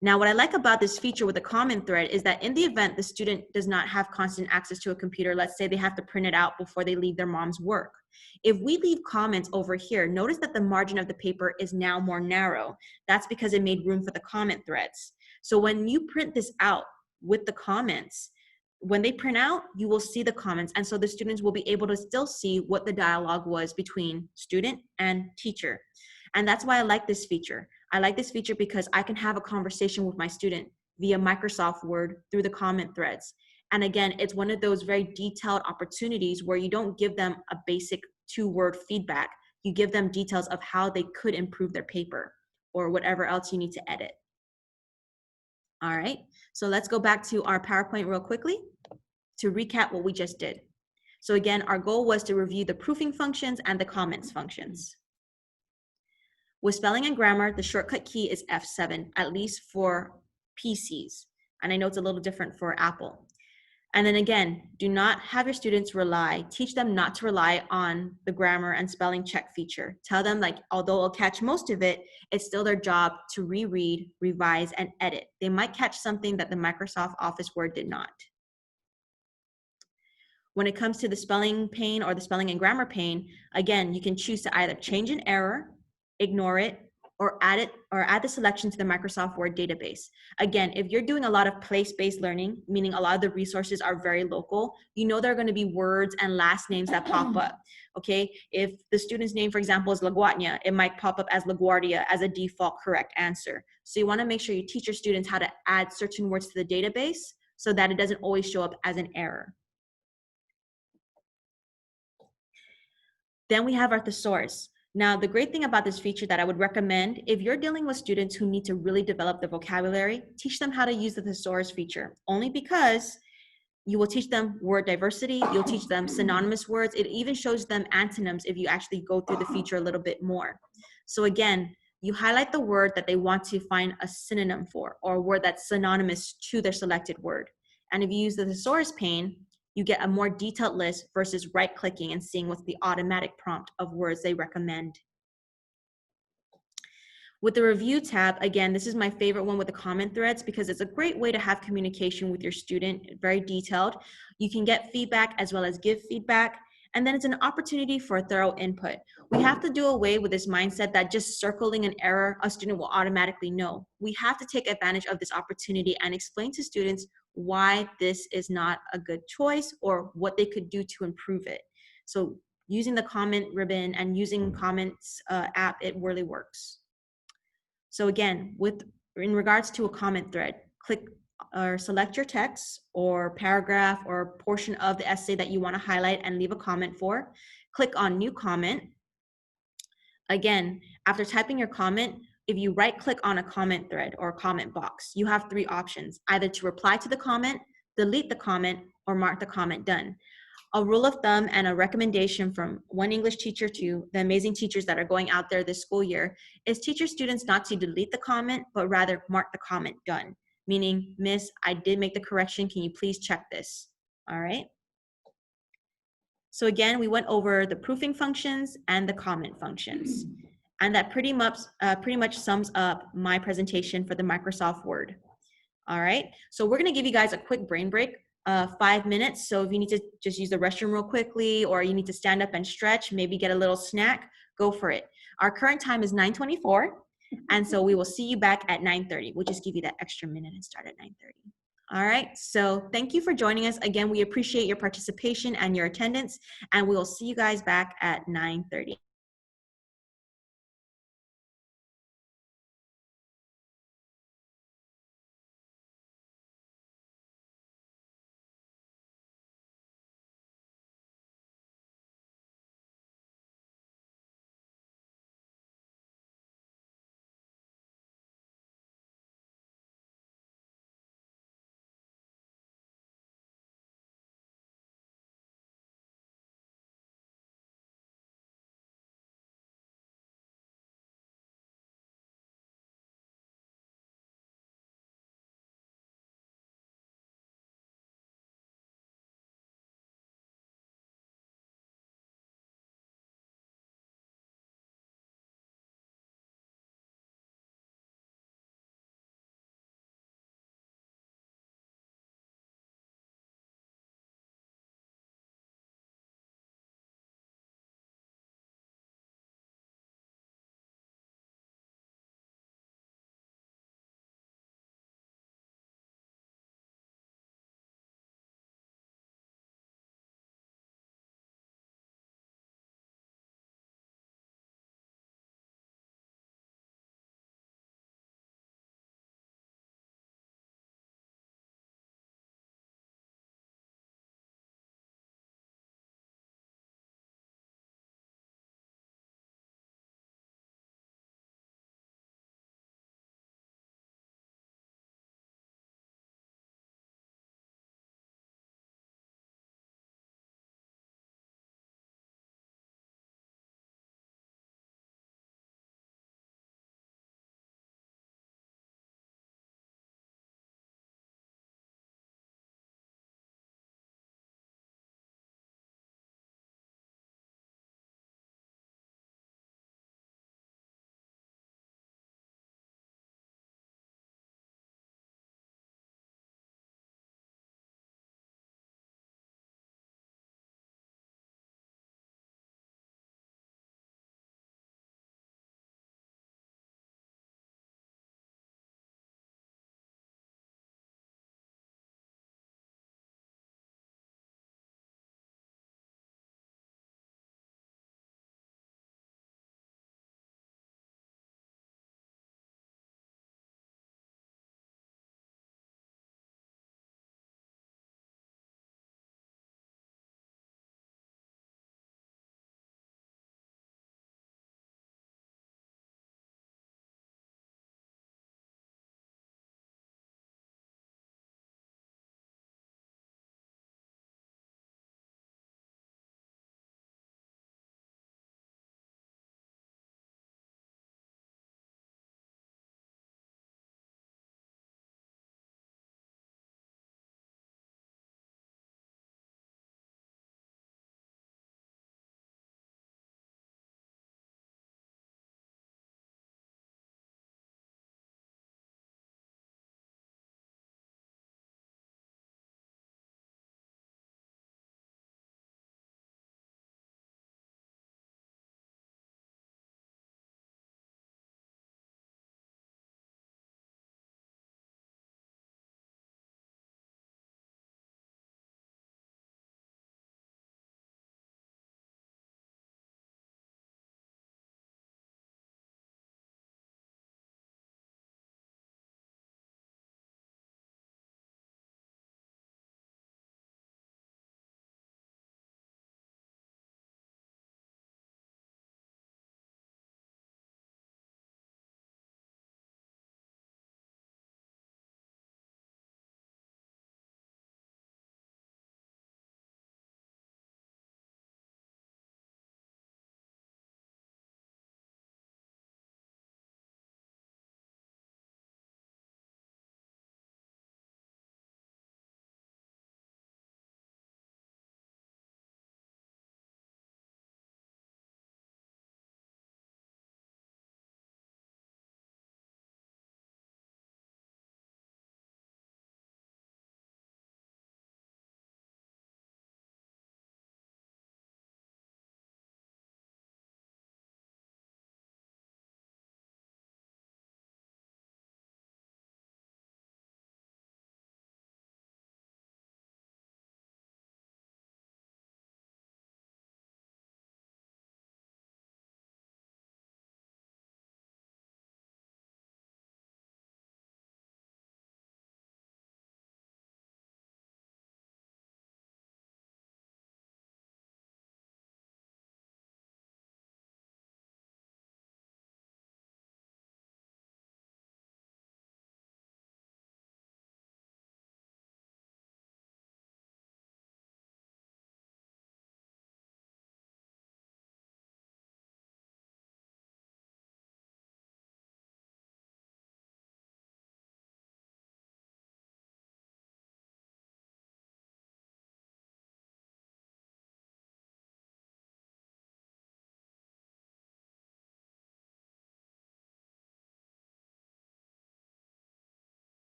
Now, what I like about this feature with the comment thread is that in the event the student does not have constant access to a computer, let's say they have to print it out before they leave their mom's work. If we leave comments over here, notice that the margin of the paper is now more narrow. That's because it made room for the comment threads. So when you print this out with the comments, when they print out, you will see the comments. And so the students will be able to still see what the dialogue was between student and teacher. And that's why I like this feature. I like this feature because I can have a conversation with my student via Microsoft Word through the comment threads. And again, it's one of those very detailed opportunities where you don't give them a basic 2-word feedback. You give them details of how they could improve their paper or whatever else you need to edit. All right, so let's go back to our PowerPoint real quickly to recap what we just did. So again, our goal was to review the proofing functions and the comments functions. With spelling and grammar, the shortcut key is F7, at least for PCs. And I know it's a little different for Apple. And then again, do not have your students teach them not to rely on the grammar and spelling check feature. Tell them, like, although they'll catch most of it, it's still their job to reread, revise, and edit. They might catch something that the Microsoft Office Word did not. When it comes to the spelling pane or the spelling and grammar pane, again, you can choose to either change an error, ignore it, or add the selection to the Microsoft Word database. Again, if you're doing a lot of place-based learning, meaning a lot of the resources are very local, you know there are going to be words and last names that pop up. Okay, if the student's name, for example, is LaGuardia, it might pop up as LaGuardia as a default correct answer. So you want to make sure you teach your students how to add certain words to the database so that it doesn't always show up as an error. Then we have our thesaurus. Now, the great thing about this feature that I would recommend, if you're dealing with students who need to really develop their vocabulary, teach them how to use the thesaurus feature, only because you will teach them word diversity, you'll teach them synonymous words, it even shows them antonyms if you actually go through the feature a little bit more. So again, you highlight the word that they want to find a synonym for, or a word that's synonymous to their selected word. And if you use the thesaurus pane, you get a more detailed list versus right-clicking and seeing what's the automatic prompt of words they recommend. With the review tab, again, this is my favorite one with the comment threads because it's a great way to have communication with your student, very detailed. You can get feedback as well as give feedback. And then it's an opportunity for thorough input. We have to do away with this mindset that just circling an error, a student will automatically know. We have to take advantage of this opportunity and explain to students why this is not a good choice or what they could do to improve it. So using the comment ribbon and using comments app, it really works. So again, in regards to a comment thread, click or select your text or paragraph or portion of the essay that you want to highlight and leave a comment for. Click on new comment. Again, after typing your comment, if you right click on a comment thread or comment box, you have three options, either to reply to the comment, delete the comment, or mark the comment done. A rule of thumb and a recommendation from one English teacher to the amazing teachers that are going out there this school year is teach your students not to delete the comment, but rather mark the comment done. Meaning, Miss, I did make the correction. Can you please check this? All right. So again, we went over the proofing functions and the comment functions. And that pretty much sums up my presentation for the Microsoft Word. All right, so we're gonna give you guys a quick brain break, 5 minutes. So if you need to just use the restroom real quickly, or you need to stand up and stretch, maybe get a little snack, go for it. Our current time is 9:24, and so we will see you back at 9:30. We'll just give you that extra minute and start at 9:30. All right, so thank you for joining us. Again, we appreciate your participation and your attendance, and we will see you guys back at 9:30.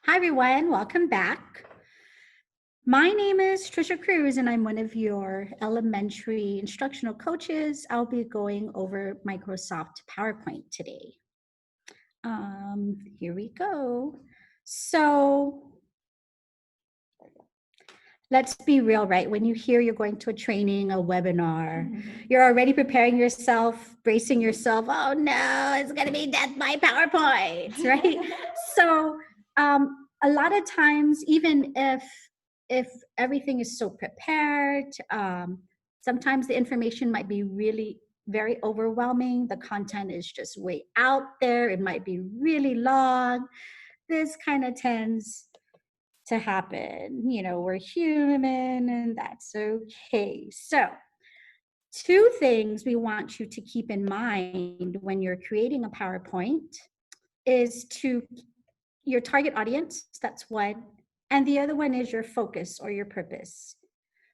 Hi, everyone. Welcome back. My name is Trisha Cruz, and I'm one of your elementary instructional coaches. I'll be going over Microsoft PowerPoint today. Here we go. So let's be real, right? When you hear you're going to a training, a webinar, you're already preparing yourself, bracing yourself. Oh no, it's going to be death by PowerPoint, right? So a lot of times, even if everything is so prepared, sometimes the information might be really very overwhelming. The content is just way out there. It might be really long. This kind of tends to happen. You know, we're human and that's okay. So, two things we want you to keep in mind when you're creating a PowerPoint is to your target audience, that's one, and the other one is your focus or your purpose.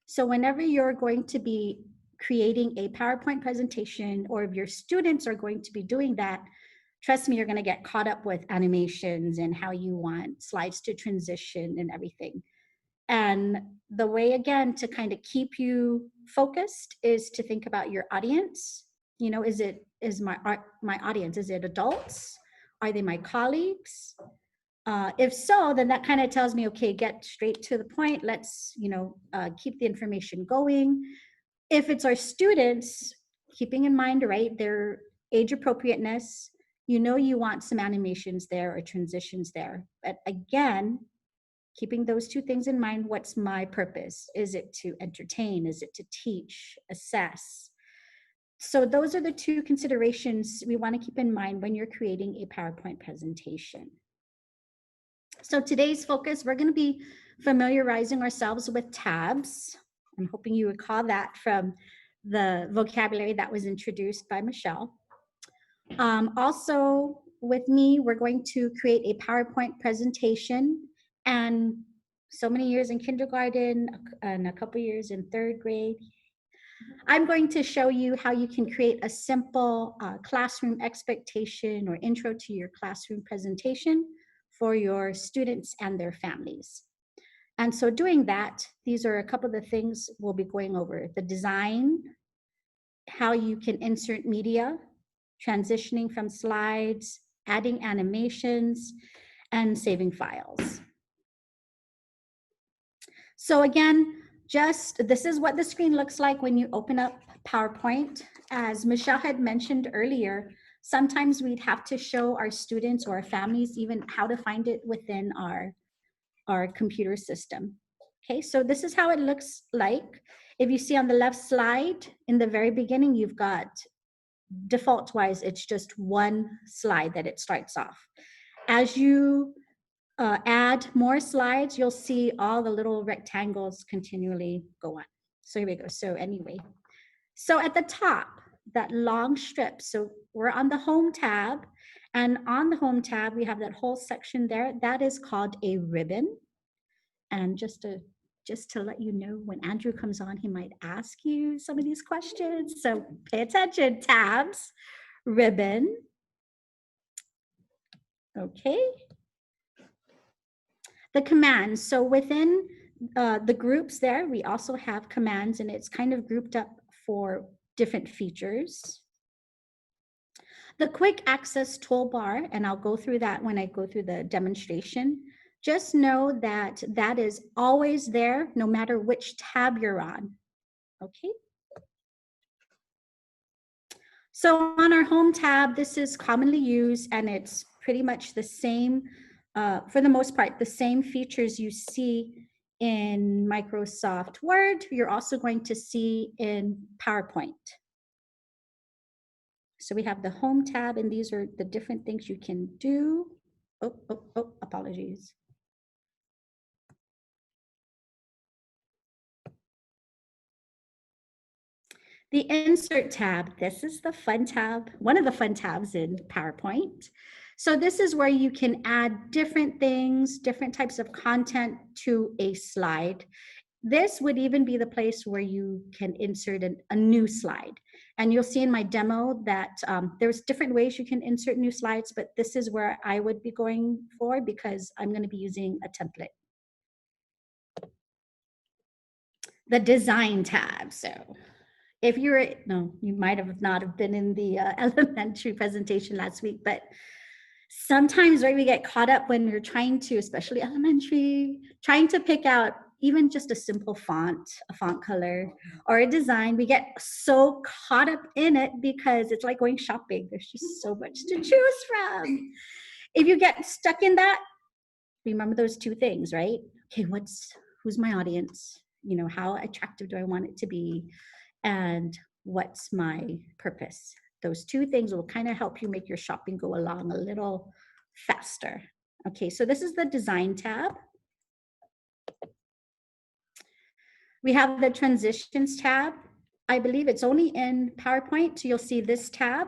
So whenever you're going to be creating a PowerPoint presentation, or if your students are going to be doing that, trust me, you're going to get caught up with animations and how you want slides to transition and everything. And the way, again, to kind of keep you focused is to think about your audience. You know, is my audience, is it adults? Are they my colleagues? If so, then that kind of tells me, okay, get straight to the point. Let's, keep the information going. If it's our students, keeping in mind, right, their age appropriateness, you want some animations there or transitions there. But again, keeping those two things in mind, what's my purpose? Is it to entertain? Is it to teach, assess? So those are the two considerations we want to keep in mind when you're creating a PowerPoint presentation. So today's focus, we're going to be familiarizing ourselves with tabs. I'm hoping you recall that from the vocabulary that was introduced by Michelle. Also, with me, we're going to create a PowerPoint presentation, and so many years in kindergarten and a couple years in third grade. I'm going to show you how you can create a simple classroom expectation or intro to your classroom presentation for your students and their families. And so doing that, these are a couple of the things we'll be going over: the design, how you can insert media, transitioning from slides, adding animations, and saving files. So again, this is what the screen looks like when you open up PowerPoint. As Michelle had mentioned earlier, sometimes we'd have to show our students or our families even how to find it within our computer system. Okay, so this is how it looks like. If you see on the left slide, in the very beginning, you've got, default-wise, it's just one slide that it starts off. As you add more slides, you'll see all the little rectangles continually go on. So here we go. So anyway, so at the top, that long strip, so we're on the Home tab, and on the Home tab, we have that whole section there. That is called a ribbon. And just to let you know, when Andrew comes on, he might ask you some of these questions. So pay attention. Tabs, ribbon. Okay. The commands. So within the groups there, we also have commands, and it's kind of grouped up for different features. The quick access toolbar, and I'll go through that when I go through the demonstration. Just know that that is always there, no matter which tab you're on. Okay. So on our Home tab, this is commonly used, and it's pretty much the same, for the most part, the same features you see in Microsoft Word, you're also going to see in PowerPoint. So we have the Home tab, and these are the different things you can do. Oh, apologies. The Insert tab, this is the fun tab, one of the fun tabs in PowerPoint. So this is where you can add different things, different types of content to a slide. This would even be the place where you can insert a new slide. And you'll see in my demo that there's different ways you can insert new slides, but this is where I would be going for because I'm going to be using a template. The design tab. So if you're, no, you might have not have been in the elementary presentation last week, but sometimes, right, we get caught up when you're trying to, especially elementary, trying to pick out even just a simple font, a font color, or a design. We get so caught up in it because it's like going shopping. There's just so much to choose from. If you get stuck in that, remember those two things, right? Okay, who's my audience? You know, how attractive do I want it to be? And what's my purpose? Those two things will kind of help you make your shopping go along a little faster. Okay, so this is the design tab. We have the transitions tab. I believe it's only in PowerPoint, so you'll see this tab.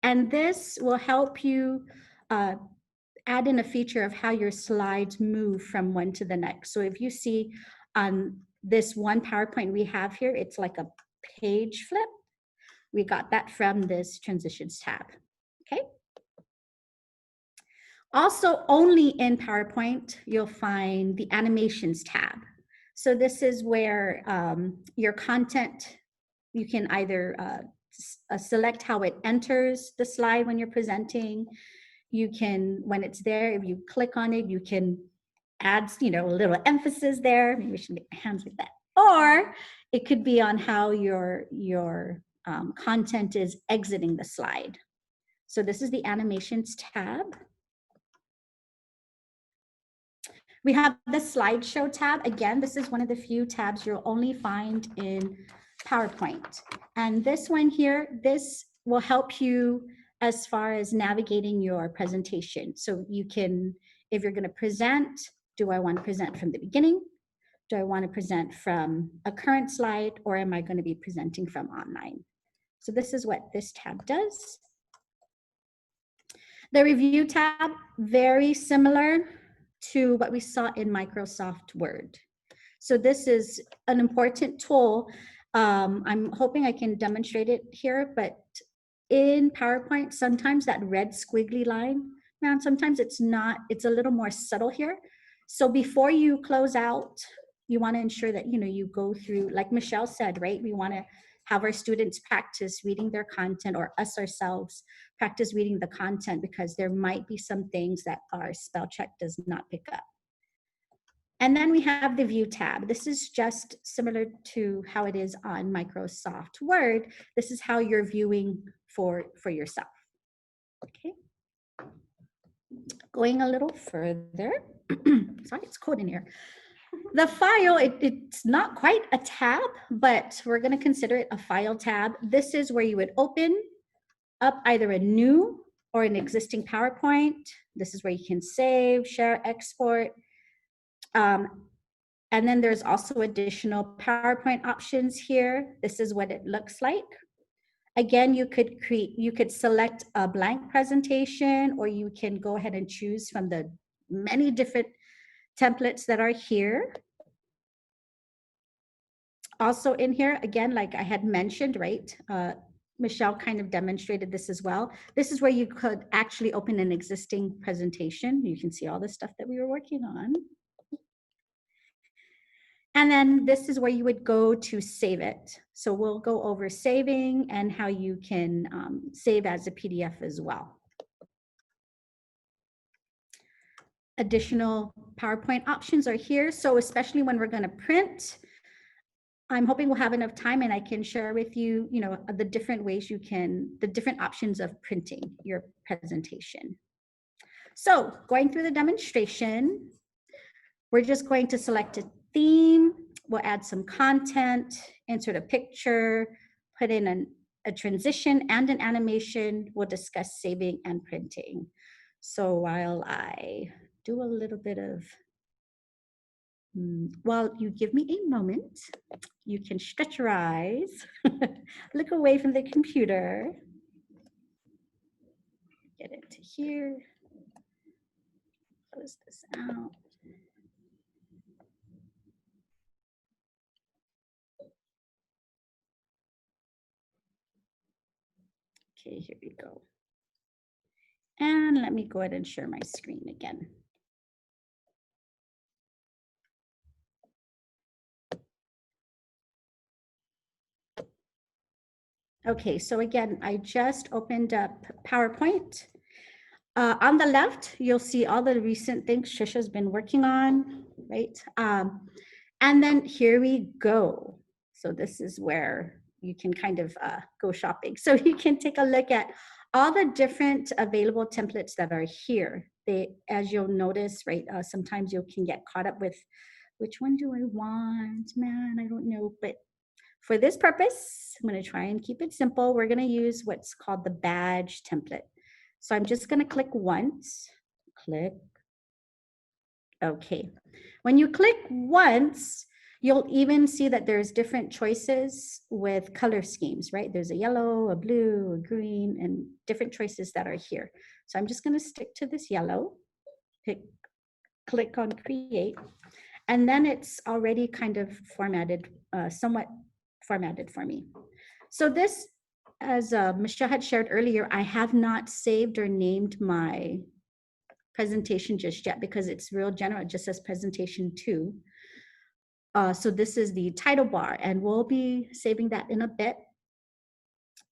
And this will help you add in a feature of how your slides move from one to the next. So if you see on this one PowerPoint we have here, it's like a page flip. We got that from this transitions tab, okay? Also, only in PowerPoint, you'll find the animations tab. So this is where your content, you can either select how it enters the slide when you're presenting. You can, when it's there, if you click on it, you can add, you know, a little emphasis there. Maybe we should make hands like that. Or it could be on how your content is exiting the slide. So this is the animations tab. We have the slideshow tab. Again, this is one of the few tabs you'll only find in PowerPoint. And this one here, this will help you as far as navigating your presentation. So you can, if you're going to present, do I want to present from the beginning? Do I want to present from a current slide, or am I going to be presenting from online? So this is what this tab does. The review tab, very similar to what we saw in Microsoft Word. So this is an important tool. I'm hoping I can demonstrate it here, but in PowerPoint, sometimes that red squiggly line, man, sometimes it's not, it's a little more subtle here. So before you close out, you want to ensure that, you know, you go through, like Michelle said, right? We want to have our students practice reading their content, or us ourselves practice reading the content, because there might be some things that our spell check does not pick up. And then we have the view tab. This is just similar to how it is on Microsoft Word. This is how you're viewing for yourself. Okay. Going a little further. Sorry, it's cold in here. The file, it's not quite a tab, but we're going to consider it a file tab. This is where you would open up either a new or an existing PowerPoint. This is where you can save, share, export. And then there's also additional PowerPoint options here. This is what it looks like. Again, you could select a blank presentation, or you can go ahead and choose from the many different templates that are here. Also in here, again, like I had mentioned, right? Michelle kind of demonstrated this as well. This is where you could actually open an existing presentation. You can see all the stuff that we were working on. And then this is where you would go to save it. So we'll go over saving and how you can save as a PDF as well. Additional PowerPoint options are here. So especially when we're going to print, I'm hoping we'll have enough time and I can share with you, you know, the different ways you can, the different options of printing your presentation. So going through the demonstration, we're just going to select a theme. We'll add some content, insert a picture, put in a transition and an animation. We'll discuss saving and printing. So while I do a little bit of, while you give me a moment, you can stretch your eyes, look away from the computer, get it to here, close this out. Okay, here we go. And let me go ahead and share my screen again. Okay, so again, I just opened up PowerPoint. On the left, you'll see all the recent things Trisha's been working on, right? And then here we go. So this is where you can kind of go shopping. So you can take a look at all the different available templates that are here. They, as you'll notice, right, sometimes you can get caught up with which one do I want? Man, I don't know. But for this purpose, I'm going to try and keep it simple. We're going to use what's called the badge template. So I'm just going to click once, click. Okay. When you click once, you'll even see that there's different choices with color schemes, right? There's a yellow, a blue, a green, and different choices that are here. So I'm just going to stick to this yellow, click on create, and then it's already kind of formatted, somewhat formatted for me. So this, as Michelle had shared earlier, I have not saved or named my presentation just yet because it's real general. It just says presentation 2. So this is the title bar, and we'll be saving that in a bit.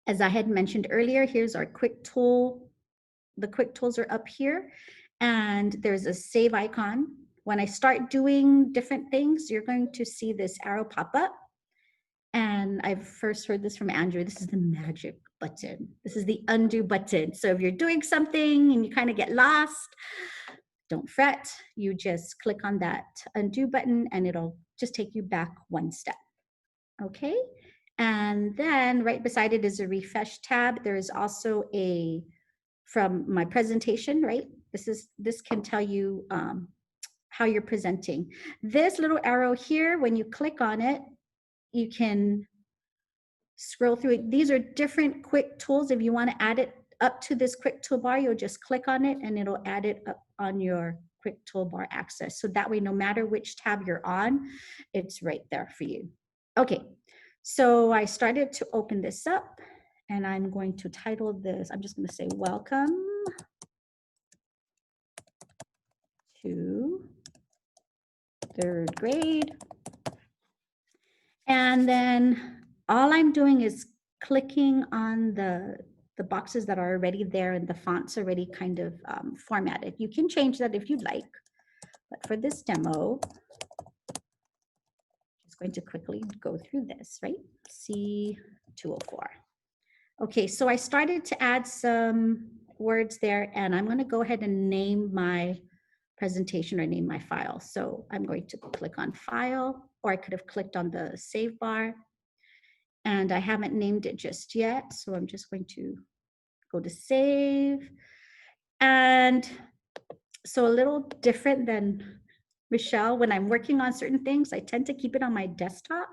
As I had mentioned earlier, here's our quick tool. The quick tools are up here, and there's a save icon. When I start doing different things, you're going to see this arrow pop up. And I've first heard this from Andrew. This is the magic button. This is the undo button. So if you're doing something and you kind of get lost, don't fret. You just click on that undo button and it'll just take you back one step. Okay. And then right beside it is a refresh tab. There is also a, from my presentation, right? This can tell you how you're presenting. This little arrow here, when you click on it, you can scroll through it. These are different quick tools. If you want to add it up to this quick toolbar, you'll just click on it and it'll add it up on your quick toolbar access. So that way, no matter which tab you're on, it's right there for you. Okay, so I started to open this up and I'm going to title this, I'm just going to say welcome to 3rd grade. And then all I'm doing is clicking on the boxes that are already there and the font's already kind of formatted. You can change that if you'd like, but for this demo, I'm just going to quickly go through this, right? C204. Okay, so I started to add some words there and I'm going to go ahead and name my presentation or name my file. So I'm going to click on file, or I could have clicked on the save bar. And I haven't named it just yet. So I'm just going to go to save. And so a little different than Michelle, when I'm working on certain things, I tend to keep it on my desktop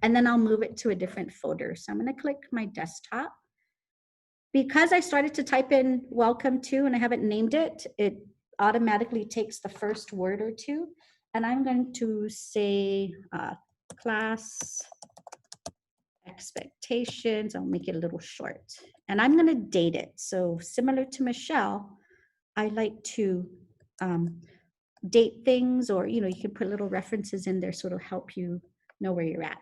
and then I'll move it to a different folder. So I'm going to click my desktop. Because I started to type in welcome to and I haven't named it, it automatically takes the first word or two. And I'm going to say class expectations. I'll make it a little short and I'm going to date it. So similar to Michelle, I like to date things, or you can put little references in there so it'll help you know where you're at.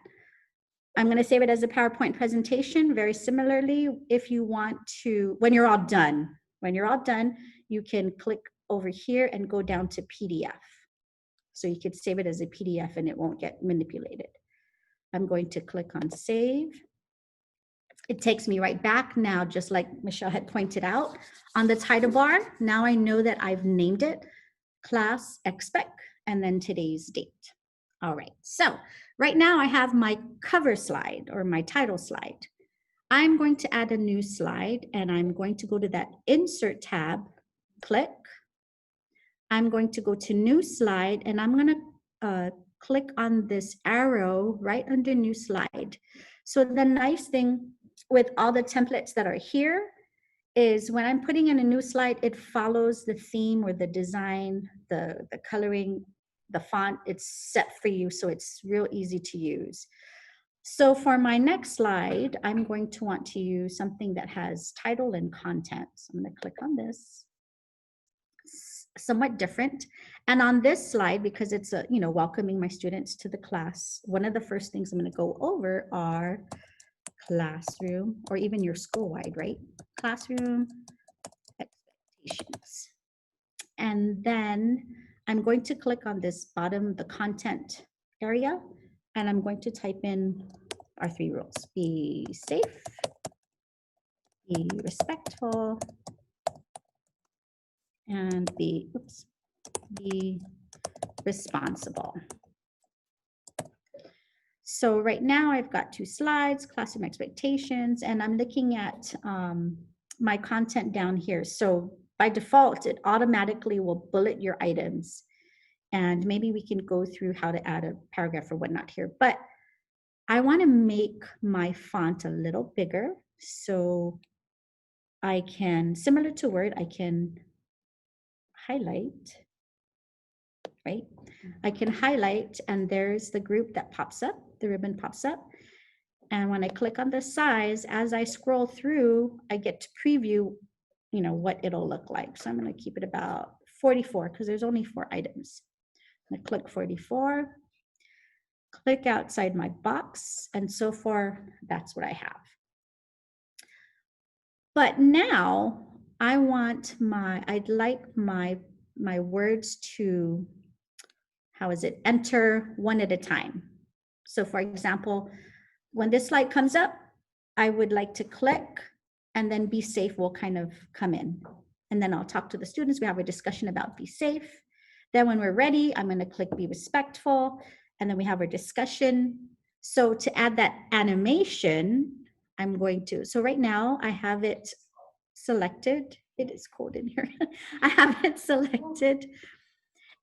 I'm going to save it as a PowerPoint presentation. Very similarly, if you want to, when you're all done, you can click over here and go down to PDF. So you could save it as a PDF and it won't get manipulated. I'm going to click on save. It takes me right back now, just like Michelle had pointed out on the title bar. Now I know that I've named it class expect and then today's date. All right, so right now I have my cover slide or my title slide. I'm going to add a new slide and I'm going to go to that insert tab, click. I'm going to go to new slide and I'm going to click on this arrow right under new slide. So the nice thing with all the templates that are here is when I'm putting in a new slide, it follows the theme or the design, the coloring, the font, it's set for you. So it's real easy to use. So for my next slide, I'm going to want to use something that has title and content. So I'm going to click on this. Somewhat different. And on this slide, because it's a, welcoming my students to the class, one of the first things I'm going to go over are classroom, or even your school-wide, right? Classroom expectations. And then I'm going to click on this bottom, the content area, and I'm going to type in our 3 rules. Be safe, be respectful, and be responsible. So right now I've got 2 slides, classroom expectations, and I'm looking at my content down here. So by default, it automatically will bullet your items. And maybe we can go through how to add a paragraph or whatnot here. But I want to make my font a little bigger. So I can, similar to Word, I can highlight, right? I can highlight, and there's the group that pops up, the ribbon pops up. And when I click on the size, as I scroll through, I get to preview, what it'll look like. So I'm going to keep it about 44 because there's only 4 items. I'm going to click 44, click outside my box, and so far, that's what I have. But now I want I'd like my words to, enter one at a time. So for example, when this slide comes up, I would like to click, and then be safe will kind of come in. And then I'll talk to the students. We have a discussion about be safe. Then when we're ready, I'm going to click be respectful. And then we have our discussion. So to add that animation, I'm going to, so right now I have it selected. It is cold in here. I have it selected.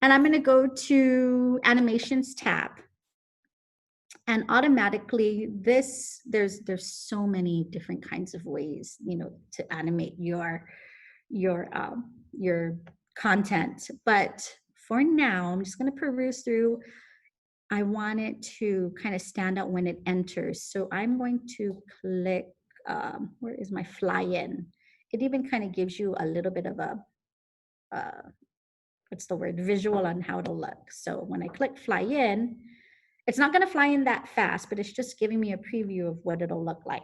And I'm going to go to Animations tab. And automatically there's so many different kinds of ways, to animate your content. But for now, I'm just going to peruse through. I want it to kind of stand out when it enters. So I'm going to click, where is my fly in? It even kind of gives you a little bit of a, what's the word, visual on how to look. So when I click fly in, it's not going to fly in that fast, but it's just giving me a preview of what it'll look like.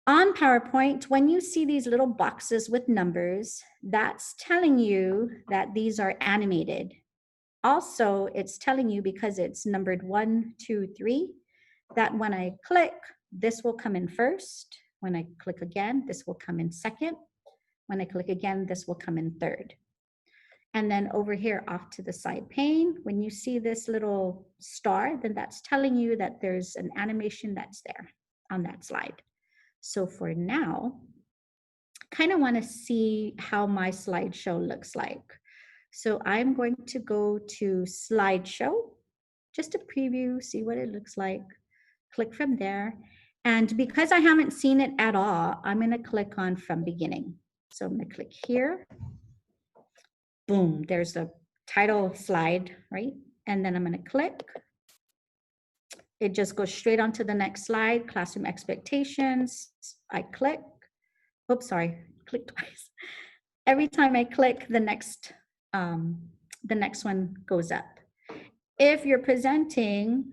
On PowerPoint, when you see these little boxes with numbers, that's telling you that these are animated. Also, it's telling you, because it's numbered 1, 2, 3, that when I click, this will come in first. When I click again, this will come in second. When I click again, this will come in third. And then over here off to the side pane, when you see this little star, then that's telling you that there's an animation that's there on that slide. So for now, I kind of want to see how my slideshow looks like. So I'm going to go to Slideshow, just to preview, see what it looks like. Click from there. And because I haven't seen it at all, I'm going to click on from beginning. So I'm going to click here. Boom, there's the title slide, right? And then I'm going to click. It just goes straight on to the next slide, classroom expectations. I click. Oops, sorry, click twice. Every time I click, the next one goes up. If you're presenting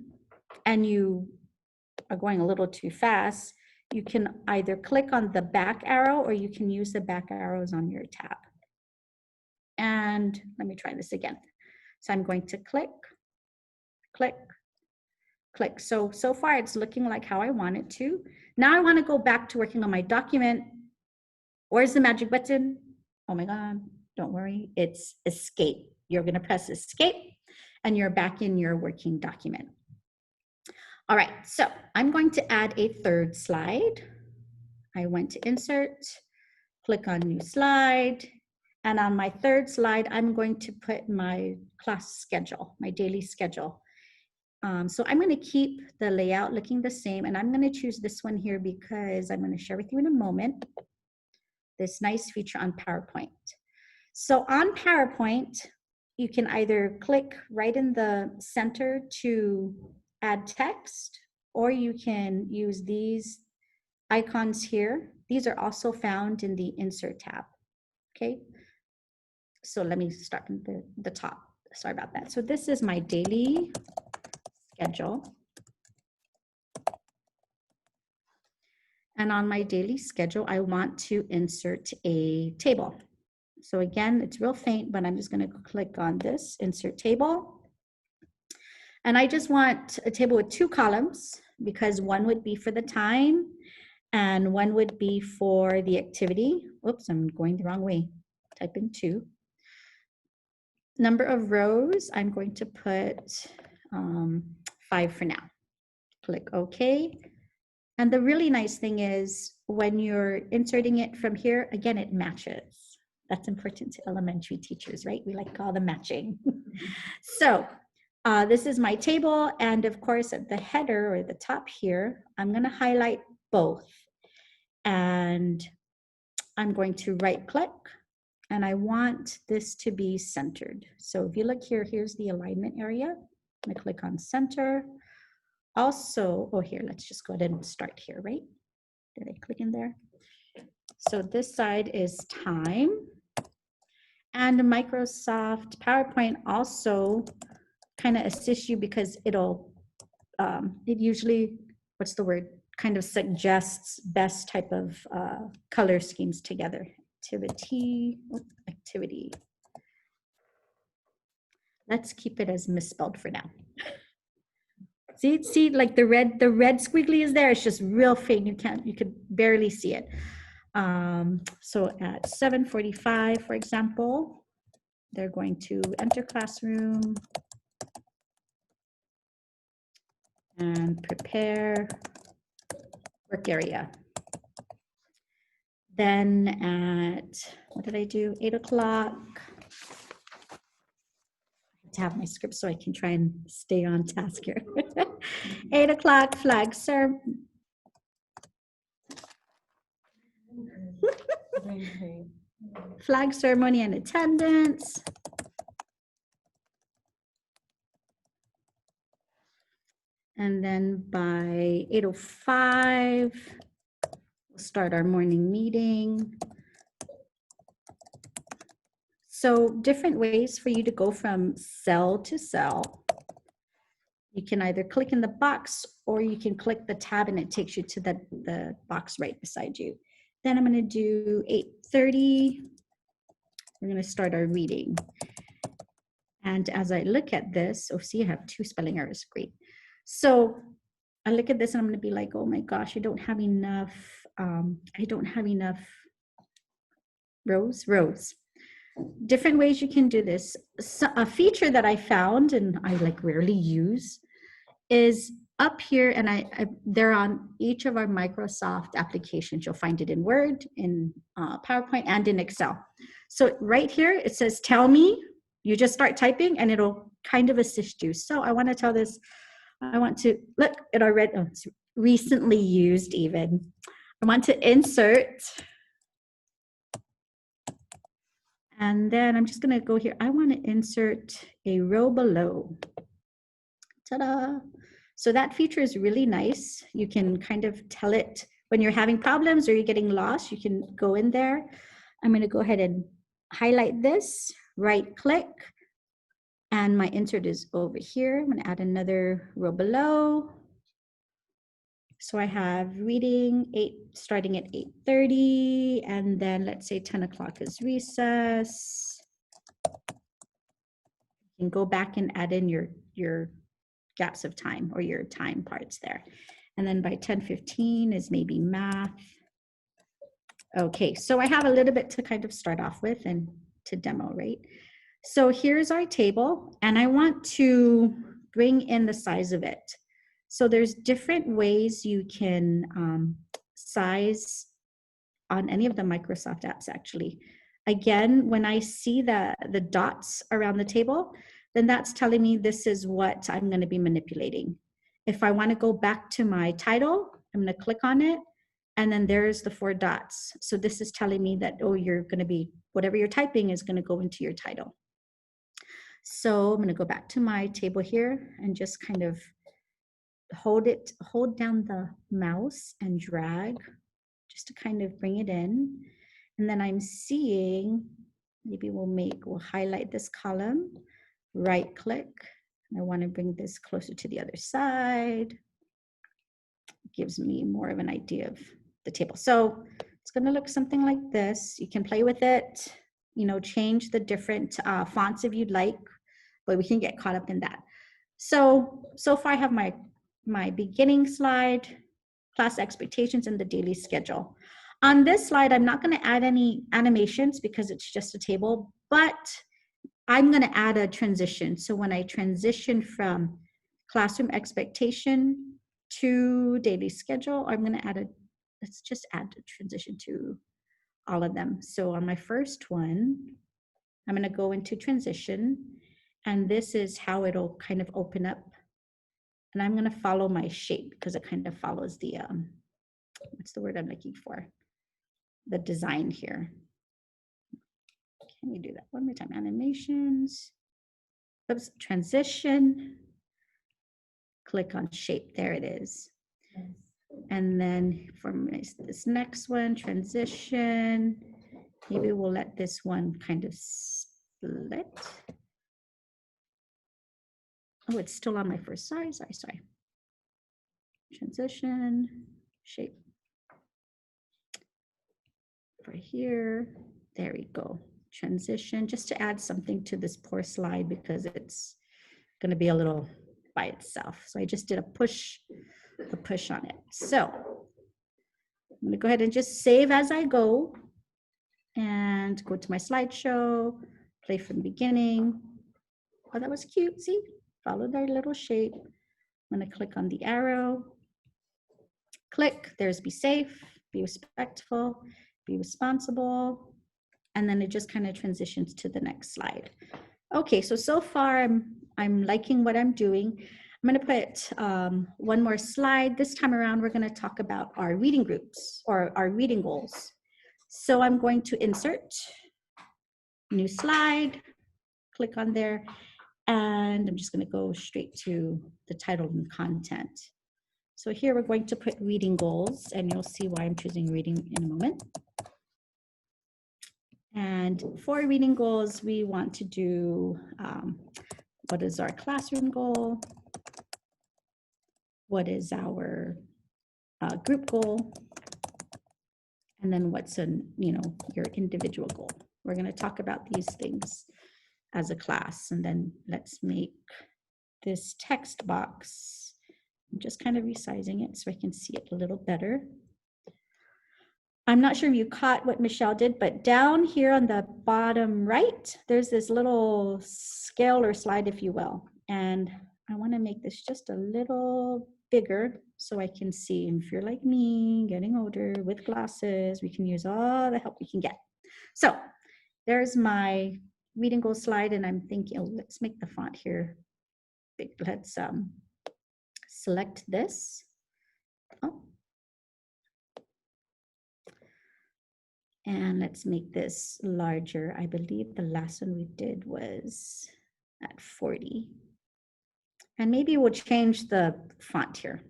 and you are going a little too fast, you can either click on the back arrow or you can use the back arrows on your tab. And let me try this again. So I'm going to click, click, click. So far it's looking like how I want it to. Now I want to go back to working on my document. Where's the magic button? Oh my God, don't worry, it's escape. You're going to press escape and you're back in your working document. All right, so I'm going to add a third slide. I went to insert, click on new slide. And on my third slide, I'm going to put my class schedule, my daily schedule. So I'm going to keep the layout looking the same, and I'm going to choose this one here because I'm going to share with you in a moment this nice feature on PowerPoint. So on PowerPoint, you can either click right in the center to add text, or you can use these icons here. These are also found in the Insert tab, okay? So let me start from the top. Sorry about that. So this is my daily schedule. And on my daily schedule, I want to insert a table. So again, it's real faint, but I'm just going to click on this, Insert Table. And I just want a table with 2 columns because one would be for the time and one would be for the activity. Oops, I'm going the wrong way. Type in 2. Number of rows, I'm going to put 5 for now. Click OK. And the really nice thing is when you're inserting it from here, again, it matches. That's important to elementary teachers, right? We like all the matching. So this is my table. And of course, at the header or the top here, I'm going to highlight both. And I'm going to right click. And I want this to be centered. So if you look here, here's the alignment area. I'm going to click on center. Also, oh, here, let's just go ahead and start here, right? Did I click in there? So this side is time. And Microsoft PowerPoint also kind of assists you because it'll, it usually, what's the word, kind of suggests best type of color schemes together. Activity. Let's keep it as misspelled for now. See, like the red squiggly is there. It's just real faint. You could barely see it. So at 7:45, for example, they're going to enter classroom and prepare work area. Then at, what did I do? 8 o'clock. To have my script so I can try and stay on task here. 8 o'clock, flag flag ceremony and attendance. And then by 8:05, we'll start our morning meeting. So different ways for you to go from cell to cell. You can either click in the box or you can click the tab and it takes you to the box right beside you. Then I'm going to do 8:30. We're going to start our reading. And as I look at this, oh, see, I have 2 spelling errors. Great. So I look at this and I'm going to be like, oh my gosh, I don't have enough rows. Different ways you can do this. So a feature that I found and I like rarely use is up here, and they're on each of our Microsoft applications. You'll find it in Word, in PowerPoint, and in Excel. So right here, it says, tell me. You just start typing and it'll kind of assist you. So I want to tell this, I want to, look, it already, oh, it's recently used even. I want to insert. And then I'm just going to go here. I want to insert a row below. Ta-da. So that feature is really nice. You can kind of tell it when you're having problems or you're getting lost, you can go in there. I'm going to go ahead and highlight this, right click, and my insert is over here. I'm going to add another row below. So I have reading starting at 8:30, and then let's say 10 o'clock is recess. You can go back and add in your gaps of time or your time parts there. And then by 10:15 is maybe math. Okay, so I have a little bit to kind of start off with and to demo, right? So here's our table, and I want to bring in the size of it. So there's different ways you can size on any of the Microsoft apps, actually. Again, when I see the dots around the table, then that's telling me this is what I'm going to be manipulating. If I want to go back to my title, I'm going to click on it, and then there's the 4 dots. So this is telling me that, oh, you're going to be, whatever you're typing is going to go into your title. So I'm going to go back to my table here and just kind of hold down the mouse and drag just to kind of bring it in. And then I'm seeing, maybe we'll highlight this column, right click. I want to bring this closer to the other side. It gives me more of an idea of the table. So it's going to look something like this. You can play with it, you know, change the different fonts if you'd like, but we can get caught up in that. So far I have my beginning slide, class expectations, and the daily schedule. On this slide, I'm not going to add any animations because it's just a table, but I'm going to add a transition. So when I transition from classroom expectation to daily schedule, I'm going to let's just add a transition to all of them. So on my first one, I'm going to go into transition, and this is how it'll kind of open up. And I'm going to follow my shape because it kind of follows the, what's the word I'm looking for? The design here. Can we do that one more time? Animations. Oops, transition. Click on shape. There it is. And then for this next one, transition. Maybe we'll let this one kind of split. Oh, it's still on my first. Sorry. Transition, shape. For here, there we go. Transition, just to add something to this poor slide because it's going to be a little by itself. So I just did a push on it. So I'm going to go ahead and just save as I go and go to my slideshow, play from the beginning. Oh, that was cute. See, follow their little shape. I'm going to click on the arrow. Click, there's be safe, be respectful, be responsible, and then it just kind of transitions to the next slide. Okay, so far I'm liking what I'm doing. I'm going to put one more slide. This time around, we're going to talk about our reading groups or our reading goals. So I'm going to insert, new slide, click on there, and I'm just going to go straight to the title and content. So here we're going to put reading goals, and you'll see why I'm choosing reading in a moment. And for reading goals, we want to do what is our classroom goal? What is our group goal? And then what's your individual goal? We're going to talk about these things as a class, and then let's make this text box. I'm just kind of resizing it so I can see it a little better. I'm not sure if you caught what Michelle did, but down here on the bottom right, there's this little scale or slide, if you will. And I want to make this just a little bigger so I can see. And if you're like me, getting older with glasses, we can use all the help we can get. So there's my reading goal slide, and I'm thinking, oh, let's make the font here big. Let's select this. Oh. And let's make this larger. I believe the last one we did was at 40. And maybe we'll change the font here.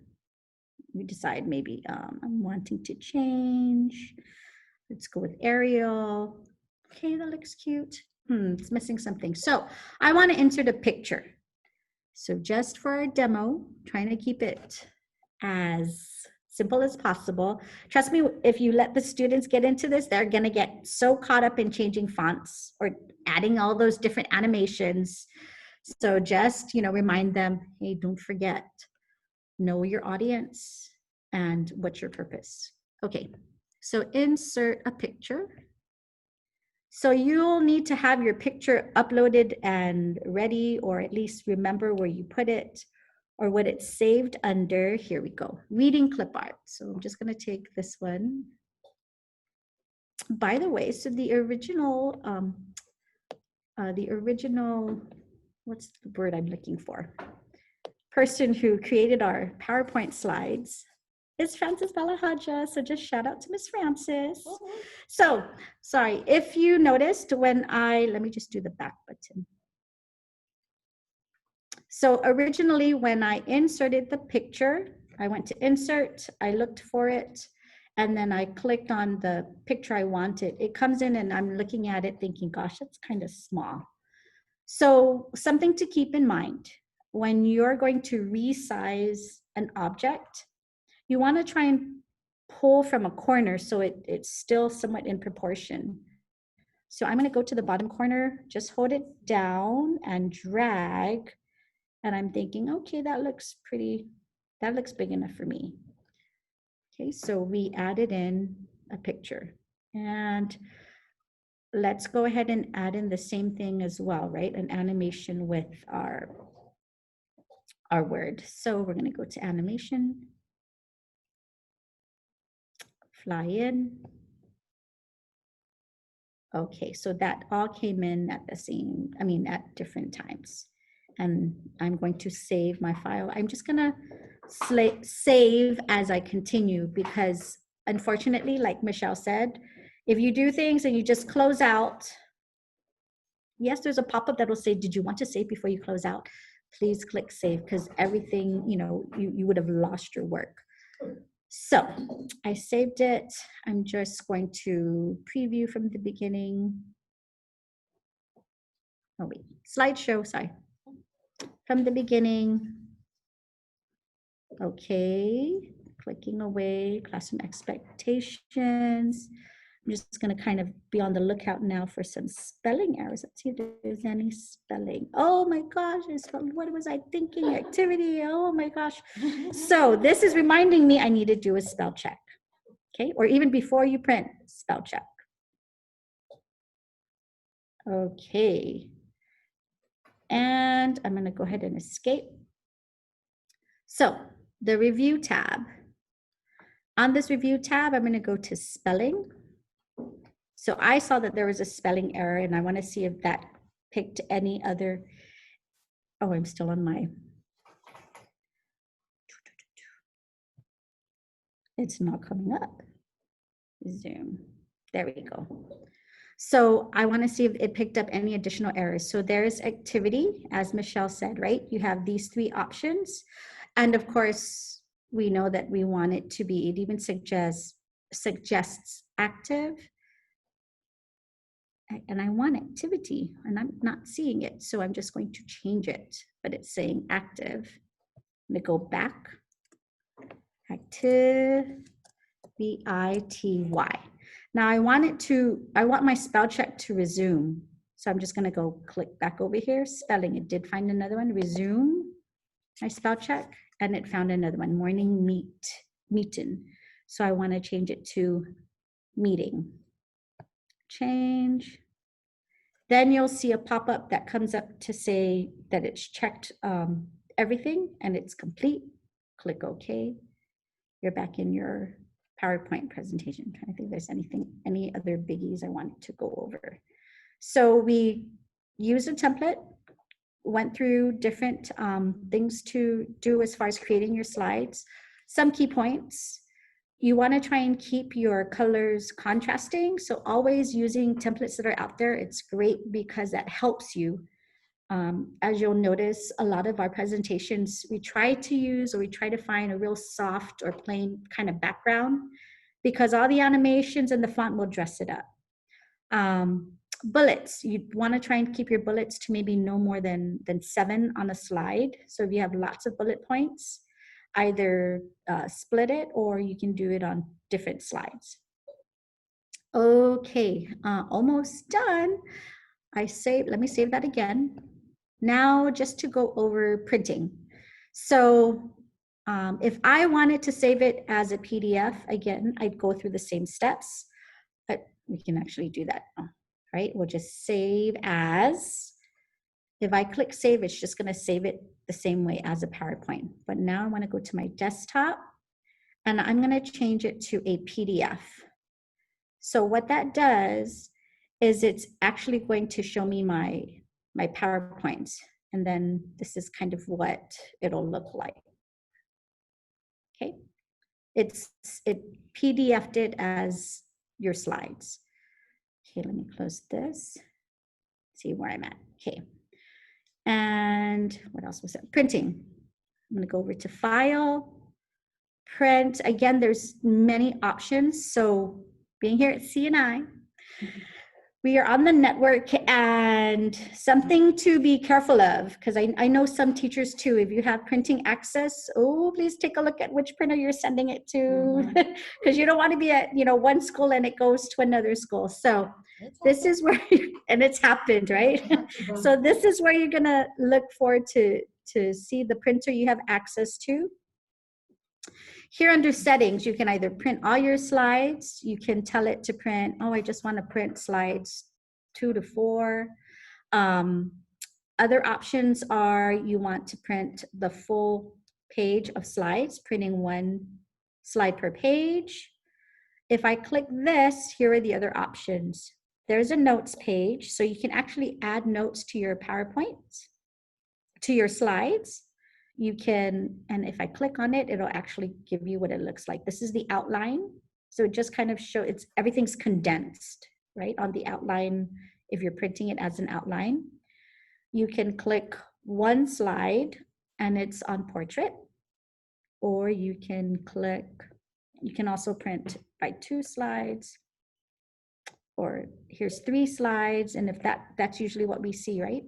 We decide maybe I'm wanting to change. Let's go with Arial. Okay, that looks cute. It's missing something. So I want to insert a picture. So just for a demo, trying to keep it as simple as possible. Trust me, if you let the students get into this, they're going to get so caught up in changing fonts or adding all those different animations. So just, remind them, hey, don't forget, know your audience and what's your purpose. Okay, so insert a picture. So you'll need to have your picture uploaded and ready, or at least remember where you put it or what it's saved under. Here we go, reading clip art. So I'm just going to take this one. By the way, so the original, what's the word I'm looking for? Person who created our PowerPoint slides is Frances Balahaja. So just shout out to Miss Frances. So sorry, if you noticed when let me just do the back button. So originally when I inserted the picture, I went to insert, I looked for it, and then I clicked on the picture I wanted. It comes in and I'm looking at it thinking, gosh, that's kind of small. So something to keep in mind when you're going to resize an object, you want to try and pull from a corner so it's still somewhat in proportion. So I'm going to go to the bottom corner, just hold it down and drag. And I'm thinking, okay, that looks big enough for me. Okay, so we added in a picture. And let's go ahead and add in the same thing as well, right? An animation with our word. So we're going to go to animation, fly in. Okay, so that all came in at the same, at different times. And I'm going to save my file. I'm just going to save as I continue because unfortunately, like Michelle said, if you do things and you just close out, yes, there's a pop-up that will say, did you want to save before you close out? Please click save because everything, you would have lost your work. So I saved it. I'm just going to preview from the beginning. Oh wait, slideshow, sorry. From the beginning. Okay, clicking away, classroom expectations. I'm just going to kind of be on the lookout now for some spelling errors. Let's see if there's any spelling. Oh my gosh, what was I thinking? Activity, oh my gosh. So this is reminding me I need to do a spell check. Okay, or even before you print, spell check. Okay. And I'm going to go ahead and escape. So the review tab. On this review tab, I'm going to go to spelling. So I saw that there was a spelling error and I want to see if that picked any other. Oh, I'm still on my. It's not coming up. Zoom. There we go. So I want to see if it picked up any additional errors. So there's activity, as Michelle said, right? You have these three options. And of course, we know that we want it to be, it even suggests active. And I want activity and I'm not seeing it. So I'm just going to change it, but it's saying active. I'm gonna go back, active, B-I-T-Y. Now I want my spell check to resume. So I'm just gonna go click back over here, spelling. It did find another one, resume my spell check, and it found another one, morning meeting. So I wanna change it to meeting. Change. Then you'll see a pop-up that comes up to say that it's checked everything and it's complete. Click OK. You're back in your PowerPoint presentation. I'm trying to think if there's any other biggies I wanted to go over. So we used a template, went through different things to do as far as creating your slides. Some key points. You want to try and keep your colors contrasting. So always using templates that are out there. It's great because that helps you. As you'll notice, a lot of our presentations, we try to find a real soft or plain kind of background because all the animations and the font will dress it up. Bullets, you want to try and keep your bullets to maybe no more than 7 on a slide. So if you have lots of bullet points, either split it or you can do it on different slides. Okay, almost done. Let me save that again. Now just to go over printing. So if I wanted to save it as a PDF, again, I'd go through the same steps, but we can actually do that now, right? We'll just save as. If I click save, it's just going to save it the same way as a PowerPoint. But now I want to go to my desktop and I'm going to change it to a PDF. So what that does is it's actually going to show me my PowerPoints. And then this is kind of what it'll look like. Okay. It PDF'd it as your slides. Okay, let me close this. See where I'm at. Okay. And what else was it? Printing. I'm going to go over to File, Print. Again, there's many options. So being here at CNI, we are on the network, and something to be careful of, because I know some teachers too, if you have printing access, oh, please take a look at which printer you're sending it to, because you don't want to be at, you know, one school and it goes to another school. So this is where, and it's happened, right? So this is where you're going to look for to see the printer you have access to. Here under settings, you can either print all your slides, you can tell it to print, oh, I just want to print slides 2 to 4. Other options are you want to print the full page of slides, printing 1 slide per page. If I click this, here are the other options. There's a notes page, so you can actually add notes to your PowerPoint, to your slides. You can, and if I click on it, it'll actually give you what it looks like. This is the outline. So it just kind of shows, everything's condensed, right? On the outline, if you're printing it as an outline. You can click 1 slide and it's on portrait, or you can click, you can also print by 2 slides, or here's 3 slides. And if that's usually what we see, right?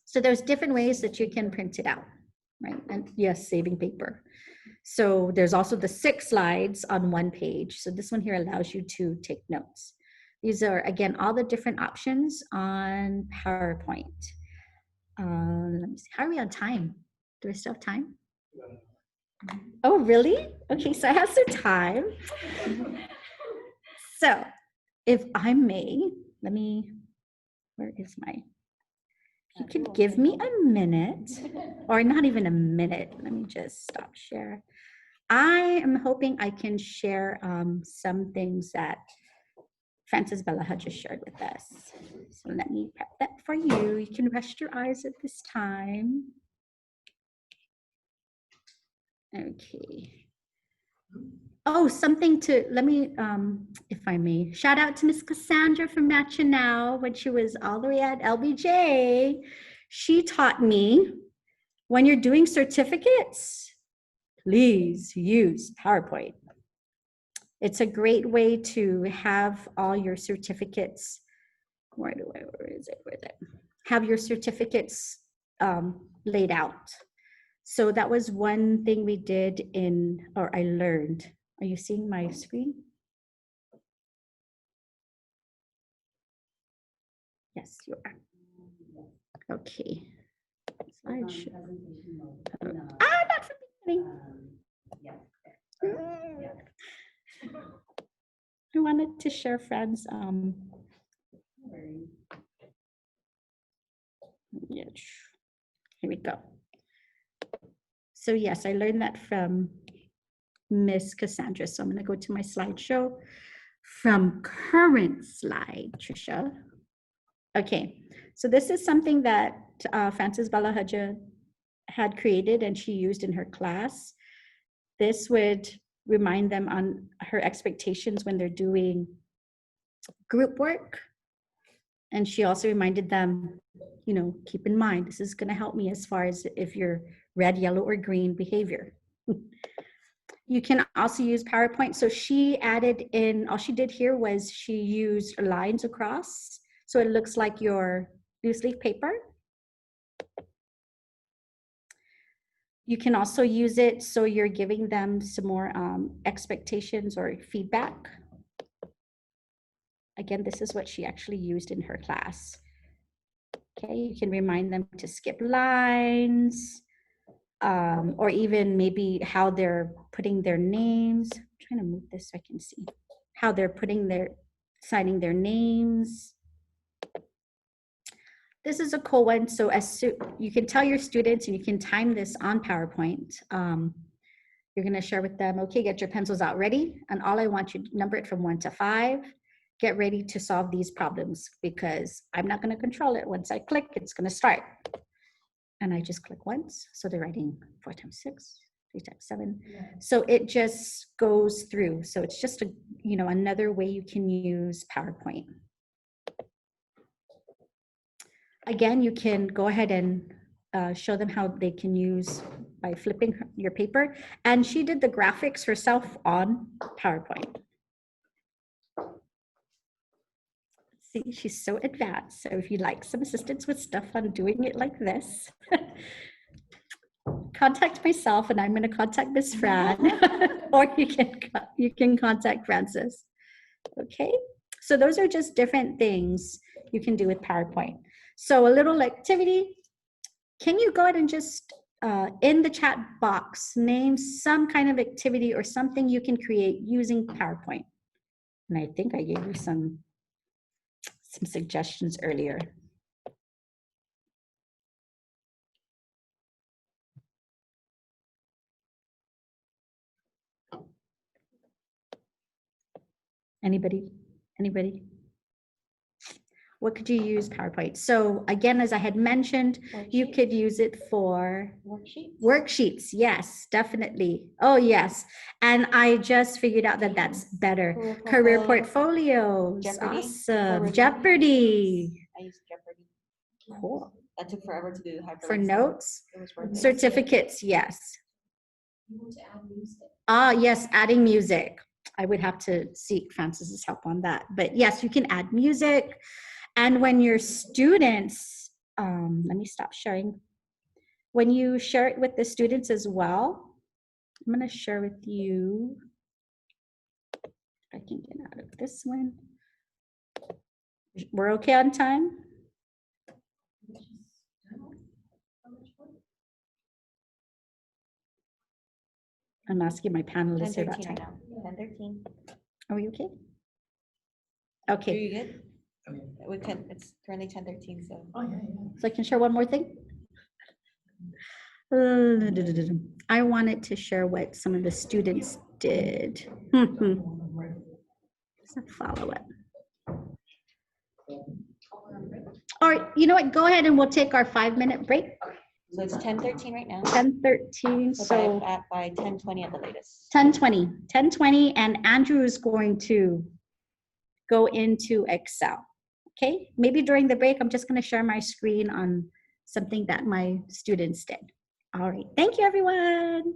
So there's different ways that you can print it out. Right, and yes, saving paper. So there's also the 6 slides on 1 page. So this one here allows you to take notes. These are, again, all the different options on PowerPoint. Let me see, how are we on time? Do I still have time? Oh, really? Okay, so I have some time. So if I may, let me, where is my, you can give me a minute, or not even a minute. Let me just stop share. I am hoping I can share some things that Frances Bella just shared with us. So let me prep that for you. You can rest your eyes at this time. Okay. Oh, something to, let me, if I may, shout out to Miss Cassandra from Matcha Now when she was all the way at LBJ. She taught me, when you're doing certificates, please use PowerPoint. It's a great way to have all your certificates. Where is it? Have your certificates laid out. So that was one thing we did or I learned. Are you seeing my screen? Yes, you are. Okay. Slideshow. Not from the beginning. I wanted to share friends. Yeah, here we go. So yes, I learned that from Miss Cassandra. So I'm going to go to my slideshow from current slide, Trisha. Okay, so this is something that Frances Balahaja had created and she used in her class. This would remind them on her expectations when they're doing group work. And she also reminded them, you know, keep in mind, this is going to help me as far as if you're red, yellow, or green behavior. You can also use PowerPoint. So she added in, all she did here was she used lines across. So it looks like your loose leaf paper. You can also use it so you're giving them some more expectations or feedback. Again, this is what she actually used in her class. Okay, you can remind them to skip lines, or even maybe how they're putting their names. I'm trying to move this so I can see how they're signing their names. This is a cool one. So you can tell your students, and you can time this on PowerPoint. You're going to share with them, okay, get your pencils out ready. And all I want you to number it from 1 to 5. Get ready to solve these problems because I'm not going to control it. Once I click, it's going to start. And I just click once. So they're writing 4 times 6, 3 times 7. Yeah. So it just goes through. So it's just another way you can use PowerPoint. Again, you can go ahead and show them how they can use by flipping your paper. And she did the graphics herself on PowerPoint. See, she's so advanced. So if you like some assistance with stuff on doing it like this, contact myself and I'm going to contact Miss Fran, or you can contact Francis. Okay, so those are just different things you can do with PowerPoint. So a little activity. Can you go ahead and just in the chat box name some kind of activity or something you can create using PowerPoint? And I think I gave you some suggestions earlier. Anybody? Anybody? What could you use PowerPoint? So again, as I had mentioned, you could use it for worksheets. Yes, definitely. Oh, yes. And I just figured out that that's better. Career portfolios. Jeopardy. Awesome. Jeopardy. I used Jeopardy. Cool. That took forever to do. For notes. It was worth it. Certificates, yes. Ah, yes, adding music. I would have to seek Francis's help on that. But yes, you can add music. And when your students, let me stop sharing. When you share it with the students as well, I'm going to share with you. If I can get out of this one. We're okay on time? I'm asking my panelists here about time. Right now. 10:13. Are we okay? Are Okay, you good? We can. It's currently 10:13. So. so I can share one more thing. I wanted to share what some of the students did. Follow it. All right, you know what? Go ahead and we'll take our 5-minute break. So it's 10:13 right now. 10:13. So by 10:20 at the latest. 10:20. 10:20, and Andrew is going to go into Excel. Okay, maybe during the break, I'm just going to share my screen on something that my students did. All right, thank you, everyone.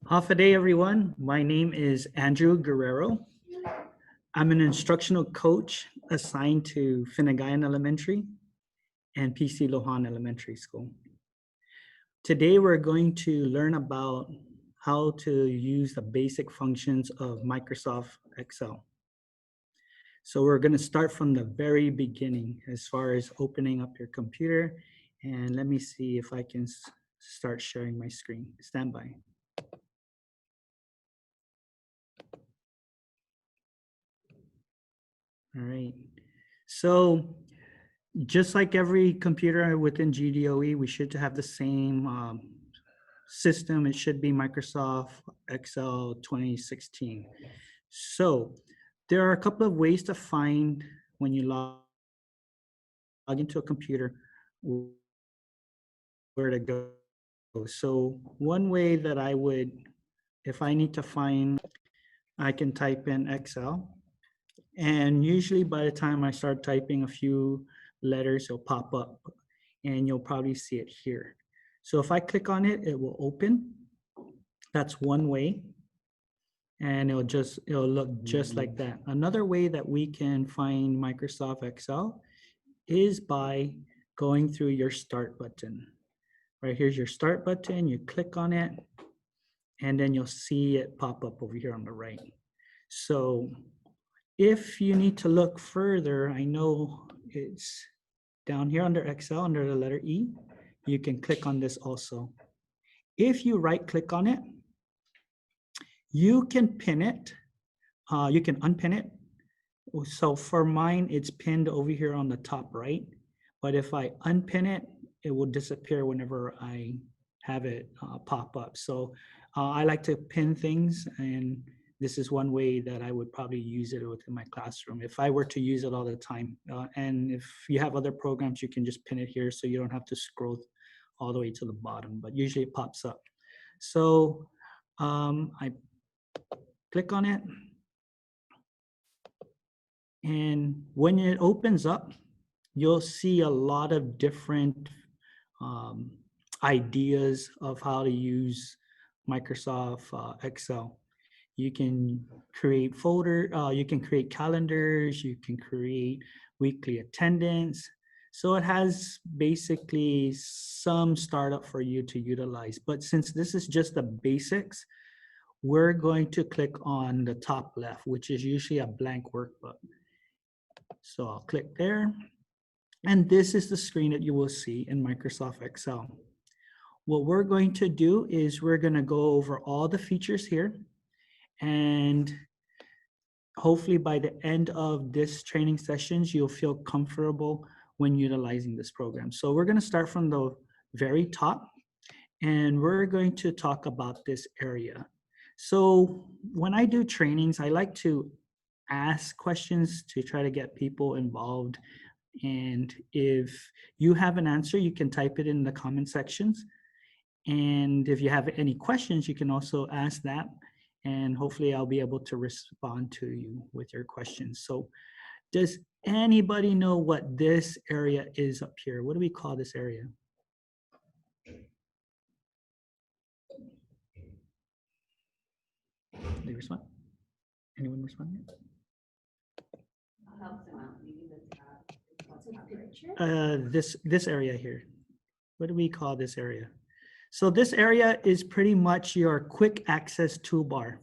Half a day, everyone. My name is Andrew Guerrero. I'm an instructional coach assigned to Finagayan Elementary and PC Lohan Elementary School. Today, we're going to learn about how to use the basic functions of Microsoft Excel. So we're going to start from the very beginning as far as opening up your computer. And let me see if I can start sharing my screen. Stand by. All right. So just like every computer within GDOE, we should have the same system. It should be Microsoft Excel 2016. So there are a couple of ways to find when you log into a computer where to go. So one way that I would, if I need to find, I can type in Excel. And usually by the time I start typing a few letters, it'll pop up and you'll probably see it here. So if I click on it, it will open. That's one way. And it'll look just like that. Another way that we can find Microsoft Excel is by going through your start button. Right, here's your start button, you click on it, and then you'll see it pop up over here on the right. So if you need to look further, I know it's down here under Excel, under the letter E, you can click on this also. If you right click on it, you can pin it, you can unpin it. So for mine, it's pinned over here on the top right, but if I unpin it, it will disappear whenever I have it pop up. So I like to pin things, and this is one way that I would probably use it within my classroom if I were to use it all the time. And if you have other programs, you can just pin it here so you don't have to scroll all the way to the bottom, but usually it pops up. So I click on it, and when it opens up, you'll see a lot of different ideas of how to use Microsoft Excel. You can create you can create calendars, you can create weekly attendance. So it has basically some startup for you to utilize. But since this is just the basics, we're going to click on the top left, which is usually a blank workbook. So I'll click there. And this is the screen that you will see in Microsoft Excel. What we're going to do is we're going to go over all the features here. And hopefully by the end of this training sessions, you'll feel comfortable when utilizing this program. So we're going to start from the very top, and we're going to talk about this area. So when I do trainings, I like to ask questions to try to get people involved. And if you have an answer, you can type it in the comment sections. And if you have any questions, you can also ask that. And hopefully I'll be able to respond to you with your questions. So does anybody know what this area is up here? What do we call this area? Did you respond? Anyone respond yet? This area here. What do we call this area? So this area is pretty much your quick access toolbar.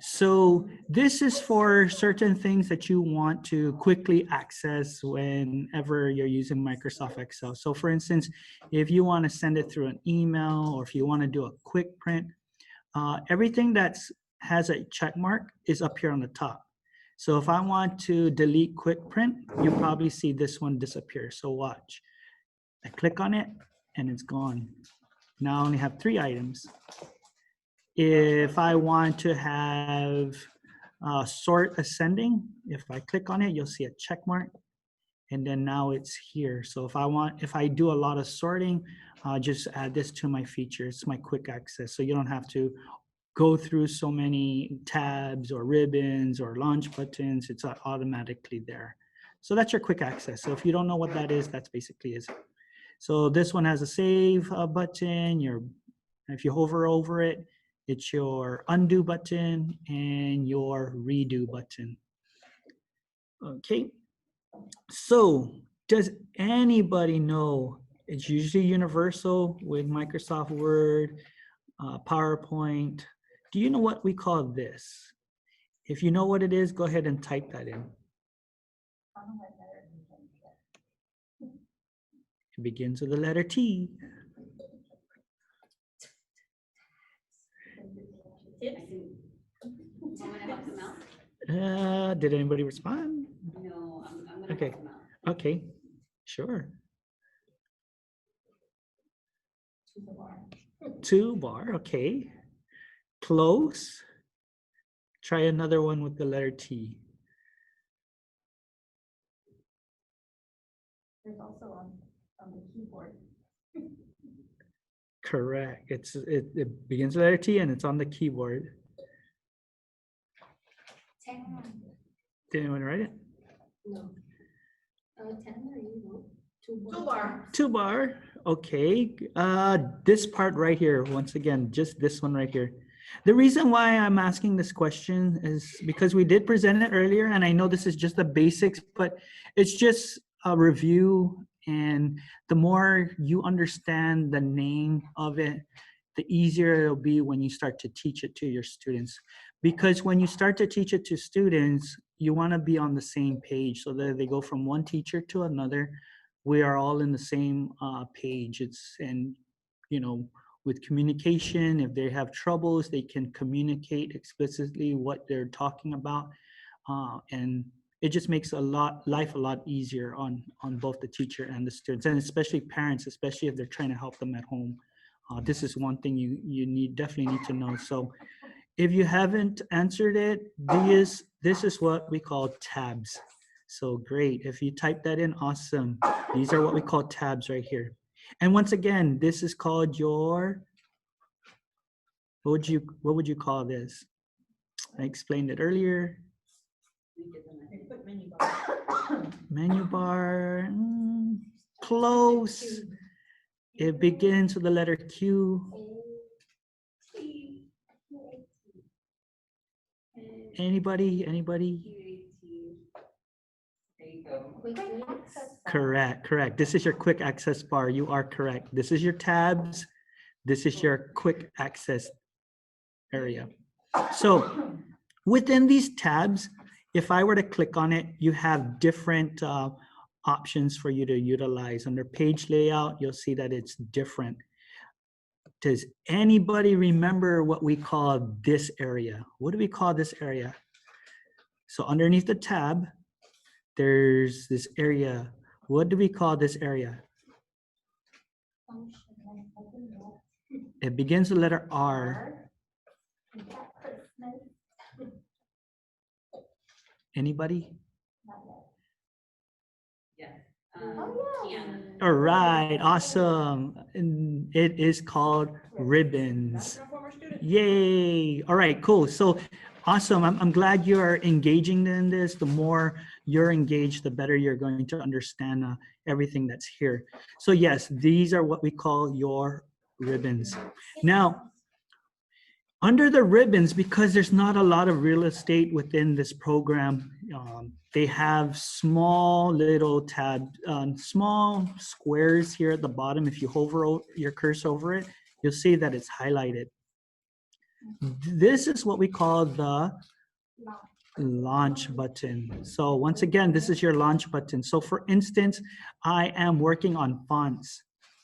So this is for certain things that you want to quickly access whenever you're using Microsoft Excel. So for instance, if you want to send it through an email, or if you want to do a quick print, everything that has a check mark is up here on the top. So if I want to delete quick print, you'll probably see this one disappear. So watch. I click on it and it's gone. Now I only have 3 items. If I want to have sort ascending, if I click on it, you'll see a check mark, and then now it's here. So if I do a lot of sorting, just add this to my features. It's my quick access. So you don't have to go through so many tabs or ribbons or launch buttons. It's automatically there. So that's your quick access. So if you don't know what that is, that's basically it. So this one has a save button. If you hover over it, it's your undo button and your redo button. Okay, so does anybody know, it's usually universal with Microsoft Word, PowerPoint. Do you know what we call this? If you know what it is, go ahead and type that in. It begins with the letter T. Did anybody respond? No, I'm gonna Okay. help them out. Okay, sure. Toolbar, okay. Close. Try another one with the letter T. There's also on the keyboard. Correct. It begins with the letter T and it's on the keyboard. Did anyone write it? No. 10 or you? Toolbar. Toolbar. Okay. This part right here, once again, just this one right here. The reason why I'm asking this question is because we did present it earlier, and I know this is just the basics, but it's just a review. And the more you understand the name of it, the easier it'll be when you start to teach it to your students. Because when you start to teach it to students, you want to be on the same page so that they go from one teacher to another. We are all in the same page. And you know, with communication, if they have troubles, they can communicate explicitly what they're talking about. And it just makes life a lot easier on both the teacher and the students, and especially parents, especially if they're trying to help them at home. This is one thing you definitely need to know. So if you haven't answered it, this is what we call tabs. So great. If you type that in, awesome. These are what we call tabs right here. And once again, this is called your, what would you call this? I explained it earlier. Menu bar, close. It begins with the letter Q. Anybody? There you go. Correct. This is your quick access bar. You are correct. This is your tabs. This is your quick access area. So within these tabs, if I were to click on it, you have different options for you to utilize. Under page layout, you'll see that it's different. Does anybody remember what we call this area? What do we call this area? So underneath the tab, there's this area. What do we call this area? It begins with the letter R. Anybody? Yes. yeah. All right, awesome. And it is called ribbons. Yay. All right, cool. So awesome. I'm glad you're engaging in this. The more you're engaged, the better you're going to understand everything that's here. So yes, these are what we call your ribbons. Now, under the ribbons, because there's not a lot of real estate within this program, they have small little small squares here at the bottom. If you hover your cursor over it, you'll see that it's highlighted. This is what we call the launch button. So once again, this is your launch button. So for instance, I am working on fonts.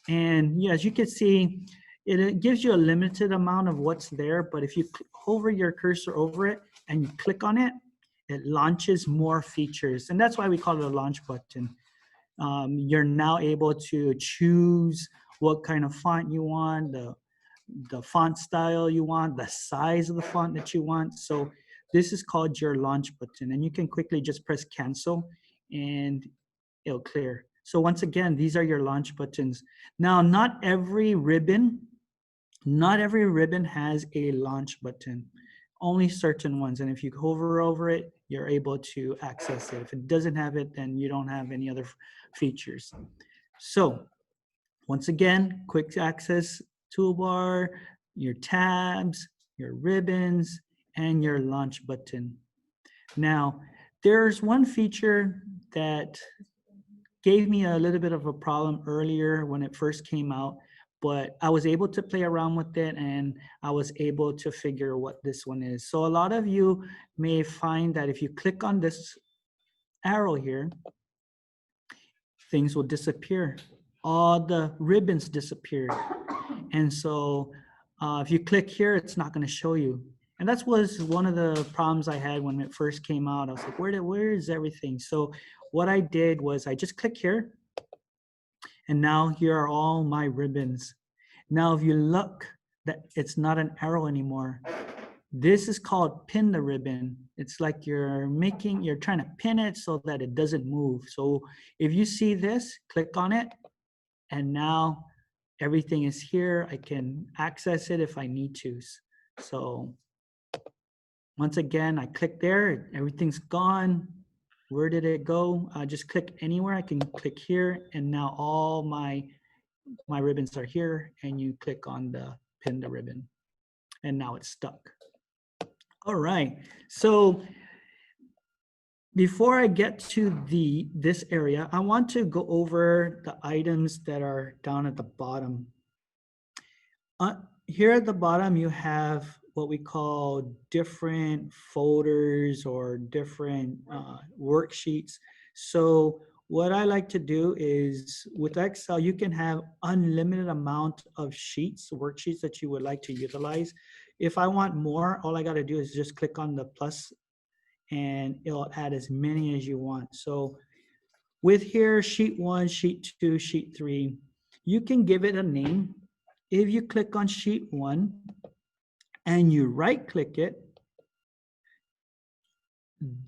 And yeah, as you can see, it gives you a limited amount of what's there, but if you hover your cursor over it and you click on it, it launches more features. And that's why we call it a launch button. You're now able to choose what kind of font you want, the font style you want, the size of the font that you want. So this is called your launch button, and you can quickly just press cancel and it'll clear. So once again, these are your launch buttons. Now, not every ribbon has a launch button, only certain ones. And if you hover over it, you're able to access it. If it doesn't have it, then you don't have any other features. So once again, quick access toolbar, your tabs, your ribbons, and your launch button. Now, there's one feature that gave me a little bit of a problem earlier when it first came out, but I was able to play around with it and I was able to figure what this one is. So a lot of you may find that if you click on this arrow here, things will disappear. All the ribbons disappear. And so if you click here, it's not going to show you. And that was one of the problems I had when it first came out. I was like, where is everything? So what I did was I just click here. And now here are all my ribbons. Now, if you look, that it's not an arrow anymore. This is called pin the ribbon. It's like you're trying to pin it so that it doesn't move. So if you see this, click on it. And now everything is here. I can access it if I need to. So once again, I click there, everything's gone. Where did it go? I just click anywhere. I can click here, and now all my ribbons are here, and you click on the pin the ribbon, and now it's stuck. All right, so before I get to this area, I want to go over the items that are down at the bottom. Here at the bottom, you have what we call different folders or different worksheets. So what I like to do is with Excel, you can have unlimited amount of sheets, worksheets that you would like to utilize. If I want more, all I got to do is just click on the plus and it'll add as many as you want. So with here, sheet 1, sheet 2, sheet 3, you can give it a name. If you click on sheet 1 and you right click it,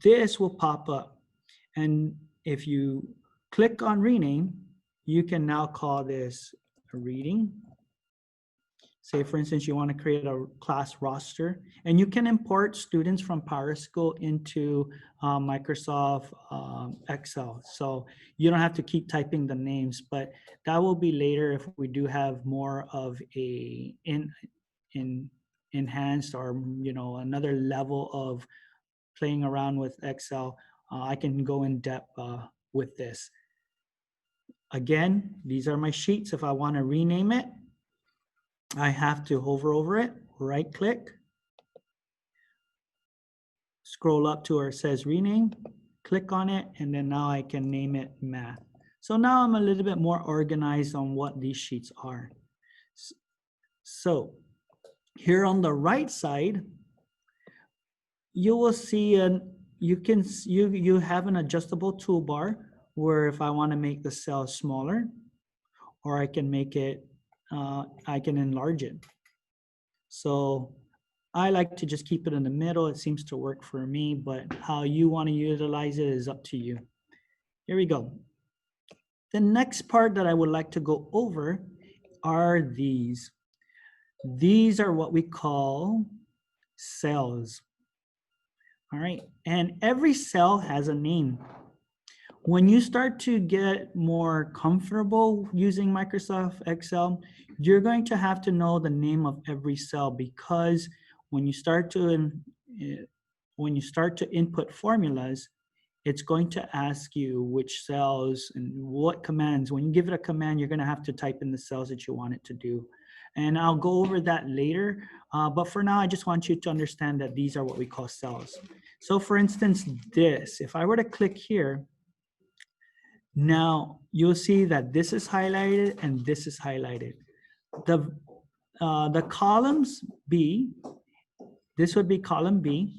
this will pop up. And if you click on rename, you can now call this a reading. Say, for instance, you want to create a class roster, and you can import students from PowerSchool into Microsoft Excel. So you don't have to keep typing the names, but that will be later if we do have more of a enhanced or another level of playing around with Excel. I can go in depth with this. Again, these are my sheets. If I want to rename it, I have to hover over it, right click, scroll up to where it says rename, click on it, and then now I can name it math. So now I'm a little bit more organized on what these sheets are. So here on the right side, you will see you have an adjustable toolbar where if I want to make the cell smaller, or I can make it I can enlarge it. So I like to just keep it in the middle. It seems to work for me, but how you want to utilize it is up to you. Here we go. The next part that I would like to go over are these. These are what we call cells. All right, and every cell has a name. When you start to get more comfortable using Microsoft Excel, you're going to have to know the name of every cell, because when you start to input formulas, it's going to ask you which cells and what commands. When you give it a command, you're going to have to type in the cells that you want it to do. And I'll go over that later. But for now, I just want you to understand that these are what we call cells. So for instance, this, if I were to click here, now you'll see that this is highlighted and this is highlighted. The columns B, this would be column B,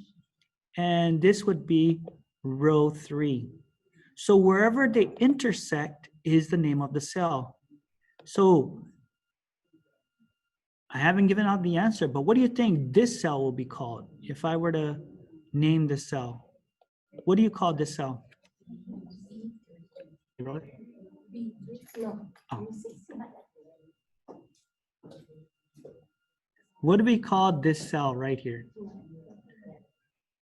and this would be row 3. So wherever they intersect is the name of the cell. So I haven't given out the answer, but what do you think this cell will be called if I were to name the cell? What do you call this cell? Oh. What do we call this cell right here?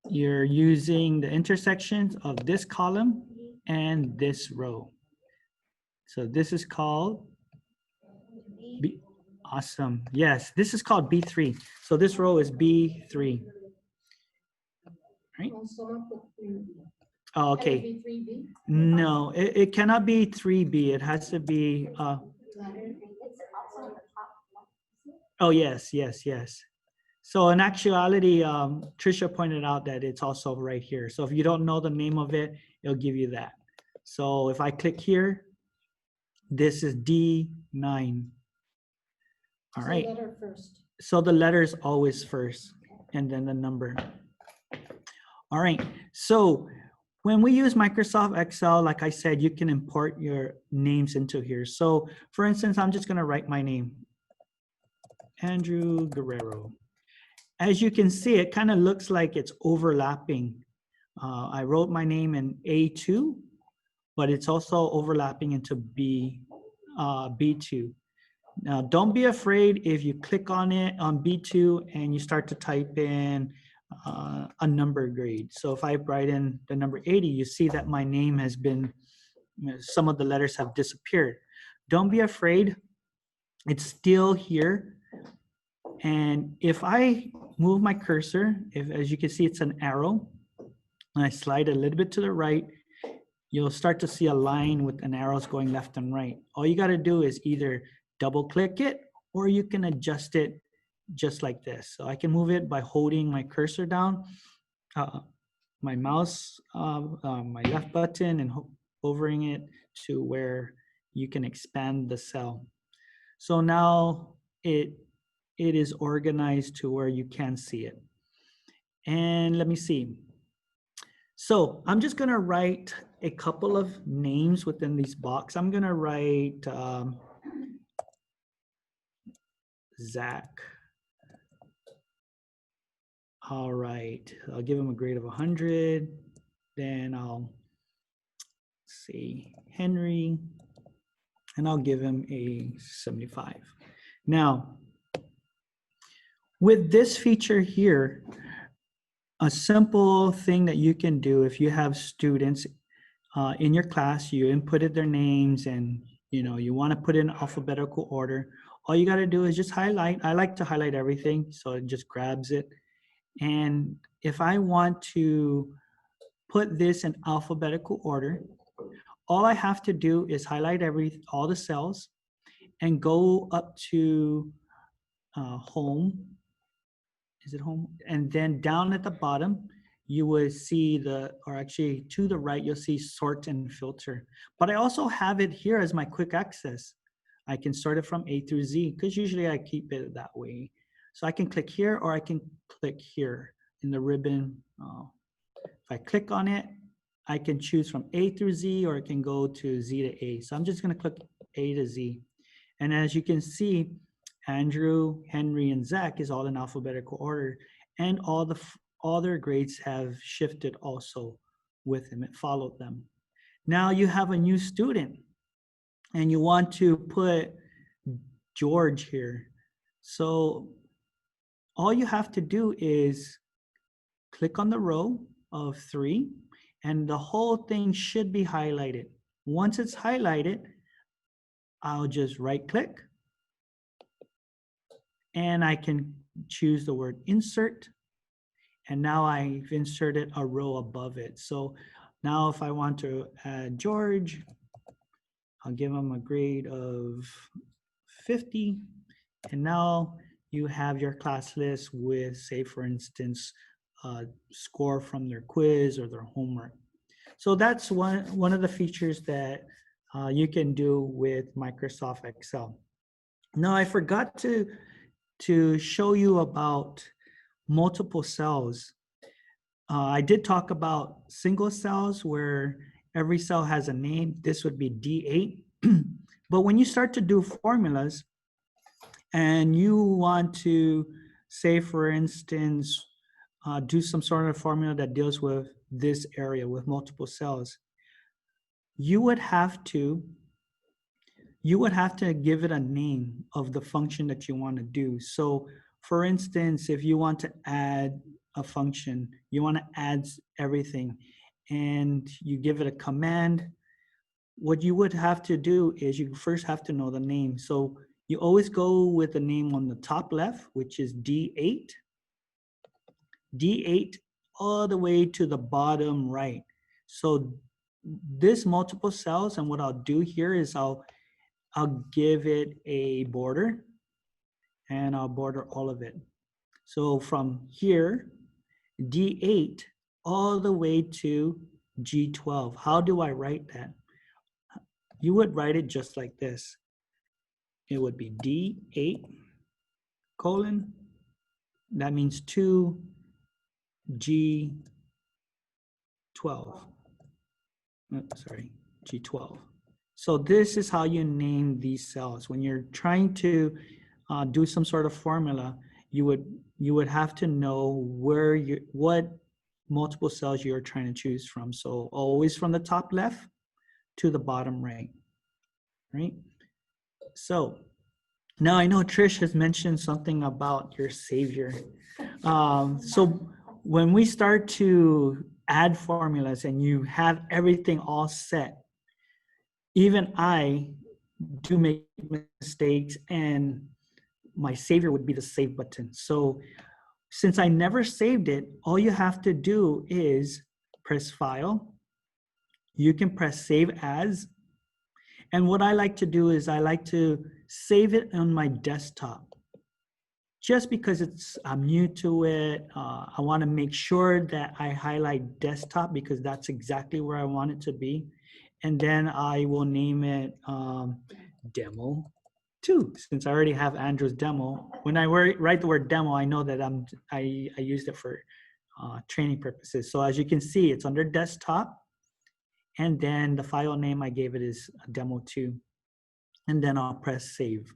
You're using the intersections of this column and this row. So this is called B. Awesome. Yes, this is called B3. So this row is B3. Right? Oh, okay. No, it cannot be 3B. It has to be, oh, yes, yes, yes. So in actuality, Trisha pointed out that it's also right here. So if you don't know the name of it, it'll give you that. So if I click here, this is D9. All right. So the letter is always first and then the number. All right. So when we use Microsoft Excel, like I said, you can import your names into here. So for instance, I'm just going to write my name, Andrew Guerrero. As you can see, it kind of looks like it's overlapping. I wrote my name in A2, but it's also overlapping into B2. Now, don't be afraid if you click on it on B2 and you start to type in a number grade. So if I write in the number 80, you see that my name has been, some of the letters have disappeared. Don't be afraid. It's still here. And if I move my cursor, as you can see, it's an arrow, and I slide a little bit to the right, you'll start to see a line with an arrows going left and right. All you got to do is either double click it, or you can adjust it just like this. So I can move it by holding my cursor down, my mouse, my left button, and hovering it to where you can expand the cell. So now it is organized to where you can see it. And let me see. So I'm just gonna write a couple of names within these boxes. I'm gonna write Zach. All right, I'll give him a grade of 100. Then I'll see Henry, and I'll give him a 75. Now, with this feature here, a simple thing that you can do if you have students in your class, you inputted their names and you want to put in alphabetical order. All you got to do is just highlight. I like to highlight everything, so it just grabs it. And if I want to put this in alphabetical order, all I have to do is highlight all the cells and go up to home. Is it home? And then down at the bottom, you will see or actually to the right, you'll see sort and filter. But I also have it here as my quick access. I can sort it from A through Z, because usually I keep it that way. So I can click here, or I can click here in the ribbon. If I click on it, I can choose from A through Z, or I can go to Z to A. So I'm just going to click A to Z. And as you can see, Andrew, Henry, and Zach is all in alphabetical order, and all their grades have shifted also with them. It followed them. Now you have a new student, and you want to put George here. So all you have to do is click on the row of 3, and the whole thing should be highlighted. Once it's highlighted, I'll just right-click, and I can choose the word insert, and now I've inserted a row above it. So now if I want to add George, I'll give him a grade of 50, and now you have your class list with, say for instance, score from their quiz or their homework. So that's one of the features that you can do with Microsoft Excel. Now I forgot to show you about multiple cells. I did talk about single cells where every cell has a name. This would be D8. But when you start to do formulas and you want to, say for instance, do some sort of formula that deals with this area with multiple cells, you would have to give it a name of the function that you want to do. So for instance, if you want to add a function, you want to add everything, and you give it a command, what you would have to do is you first have to know the name. So you always go with the name on the top left, which is D8. D8 all the way to the bottom right. So this multiple cells, and what I'll do here is I'll give it a border, and I'll border all of it. So from here, D8 all the way to G12. How do I write that? You would write it just like this. It would be D8 colon, that means 2 G12. Sorry, G12. So this is how you name these cells. When you're trying to do some sort of formula, you would have to know what multiple cells you're trying to choose from. So always from the top left to the bottom right, right? So now I know Trish has mentioned something about your savior. So when we start to add formulas and you have everything all set, even I do make mistakes, and my savior would be the save button. So since I never saved it, all you have to do is press file. You can press save as. And what I like to do is I like to save it on my desktop. Just because I'm new to it, I want to make sure that I highlight desktop because that's exactly where I want it to be. And then I will name it demo 2, since I already have Andrew's demo. When I write the word demo, I know that I used it for training purposes. So as you can see, it's under desktop. And then the file name I gave it is demo 2. And then I'll press save.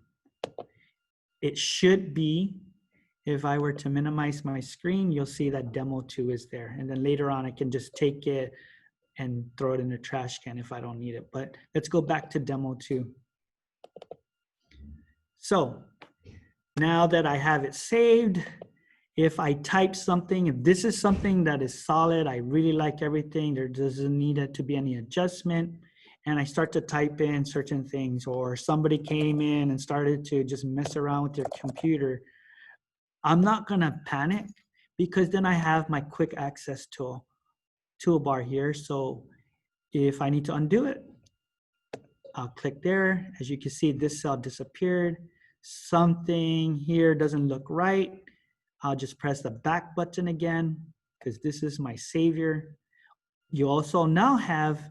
It should be, if I were to minimize my screen, you'll see that demo 2 is there. And then later on, I can just take it and throw it in the trash can if I don't need it. But let's go back to demo 2. So now that I have it saved, if I type something, if this is something that is solid, I really like everything, there doesn't need it to be any adjustment, and I start to type in certain things, or somebody came in and started to just mess around with their computer, I'm not gonna panic because then I have my quick access toolbar here. So if I need to undo it, I'll click there. As you can see, this cell disappeared. Something here doesn't look right. I'll just press the back button again because this is my savior. You also now have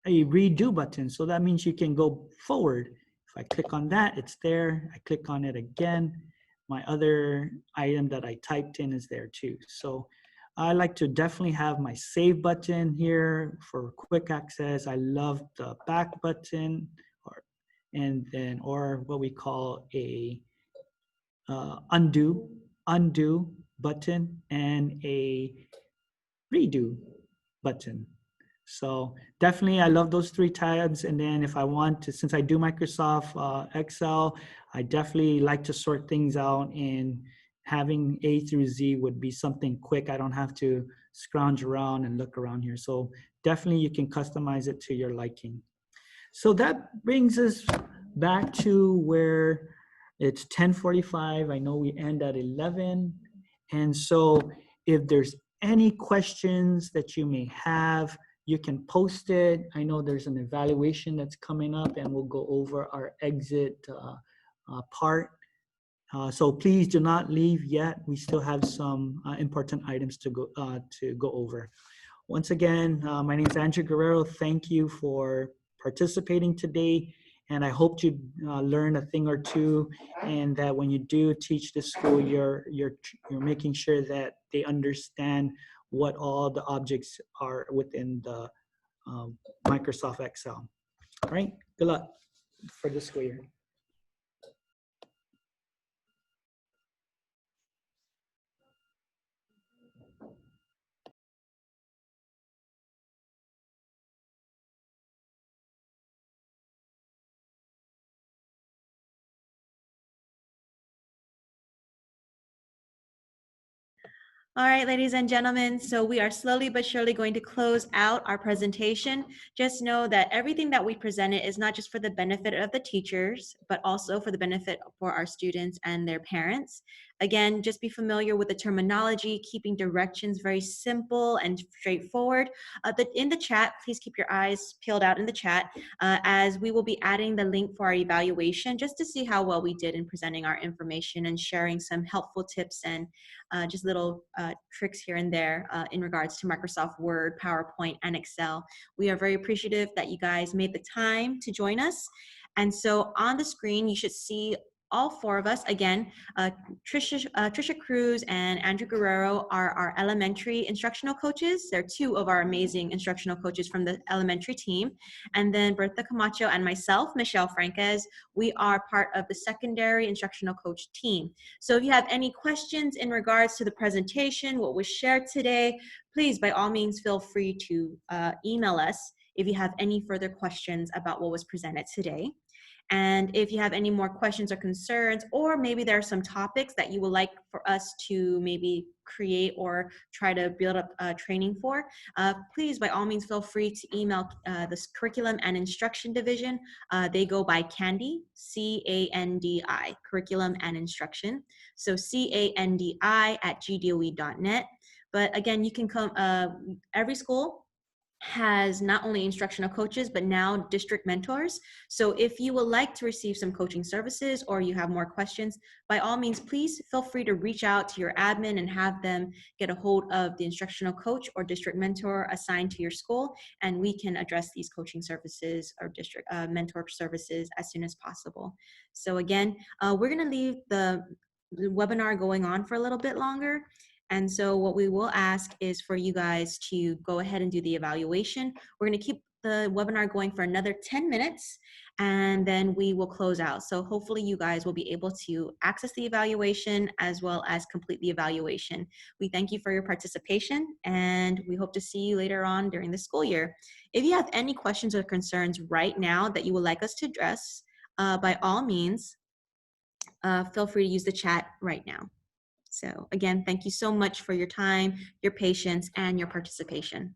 a redo button. So that means you can go forward. If I click on that, it's there. I click on it again. My other item that I typed in is there too. So I like to definitely have my save button here for quick access. I love the back button, or what we call a undo button and a redo button. So definitely I love those 3 tabs. And then if I want to, since I do Microsoft Excel, I definitely like to sort things out, and having A through Z would be something quick. I don't have to scrounge around and look around here. So definitely you can customize it to your liking. So that brings us back to where it's 10:45. I know we end at 11. And so if there's any questions that you may have, you can post it. I know there's an evaluation that's coming up, and we'll go over our exit part. So please do not leave yet. We still have some important items to go over. Once again, my name is Andrew Guerrero. Thank you for participating today. And I hope you learn a thing or two, and that when you do teach the school, you're making sure that they understand what all the objects are within the Microsoft Excel. All right, good luck for the school year. All right, ladies and gentlemen, so we are slowly but surely going to close out our presentation. Just know that everything that we presented is not just for the benefit of the teachers, but also for the benefit for our students and their parents. Again, just be familiar with the terminology, keeping directions very simple and straightforward. In the chat, please keep your eyes peeled out in the chat as we will be adding the link for our evaluation just to see how well we did in presenting our information and sharing some helpful tips and just little tricks here and there in regards to Microsoft Word, PowerPoint, and Excel. We are very appreciative that you guys made the time to join us. And so on the screen, you should see all four of us. Again, Trisha Cruz and Andrew Guerrero are our elementary instructional coaches. They're two of our amazing instructional coaches from the elementary team. And then Bertha Camacho and myself, Michelle Franquez, we are part of the secondary instructional coach team. So if you have any questions in regards to the presentation, what was shared today, please, by all means, feel free to email us if you have any further questions about what was presented today. And if you have any more questions or concerns, or maybe there are some topics that you would like for us to maybe create or try to build up training for, please, by all means, feel free to email this Curriculum and Instruction Division. They go by Candy, C-A-N-D-I, Curriculum and Instruction. So CANDI@gdoe.net. But again, you can come, every school has not only instructional coaches, but now district mentors. So if you would like to receive some coaching services or you have more questions, by all means, please feel free to reach out to your admin and have them get a hold of the instructional coach or district mentor assigned to your school, and we can address these coaching services or district mentor services as soon as possible. So again, we're gonna leave the webinar going on for a little bit longer. And so what we will ask is for you guys to go ahead and do the evaluation. We're going to keep the webinar going for another 10 minutes, and then we will close out. So hopefully you guys will be able to access the evaluation as well as complete the evaluation. We thank you for your participation, and we hope to see you later on during the school year. If you have any questions or concerns right now that you would like us to address, by all means, feel free to use the chat right now. So again, thank you so much for your time, your patience, and your participation.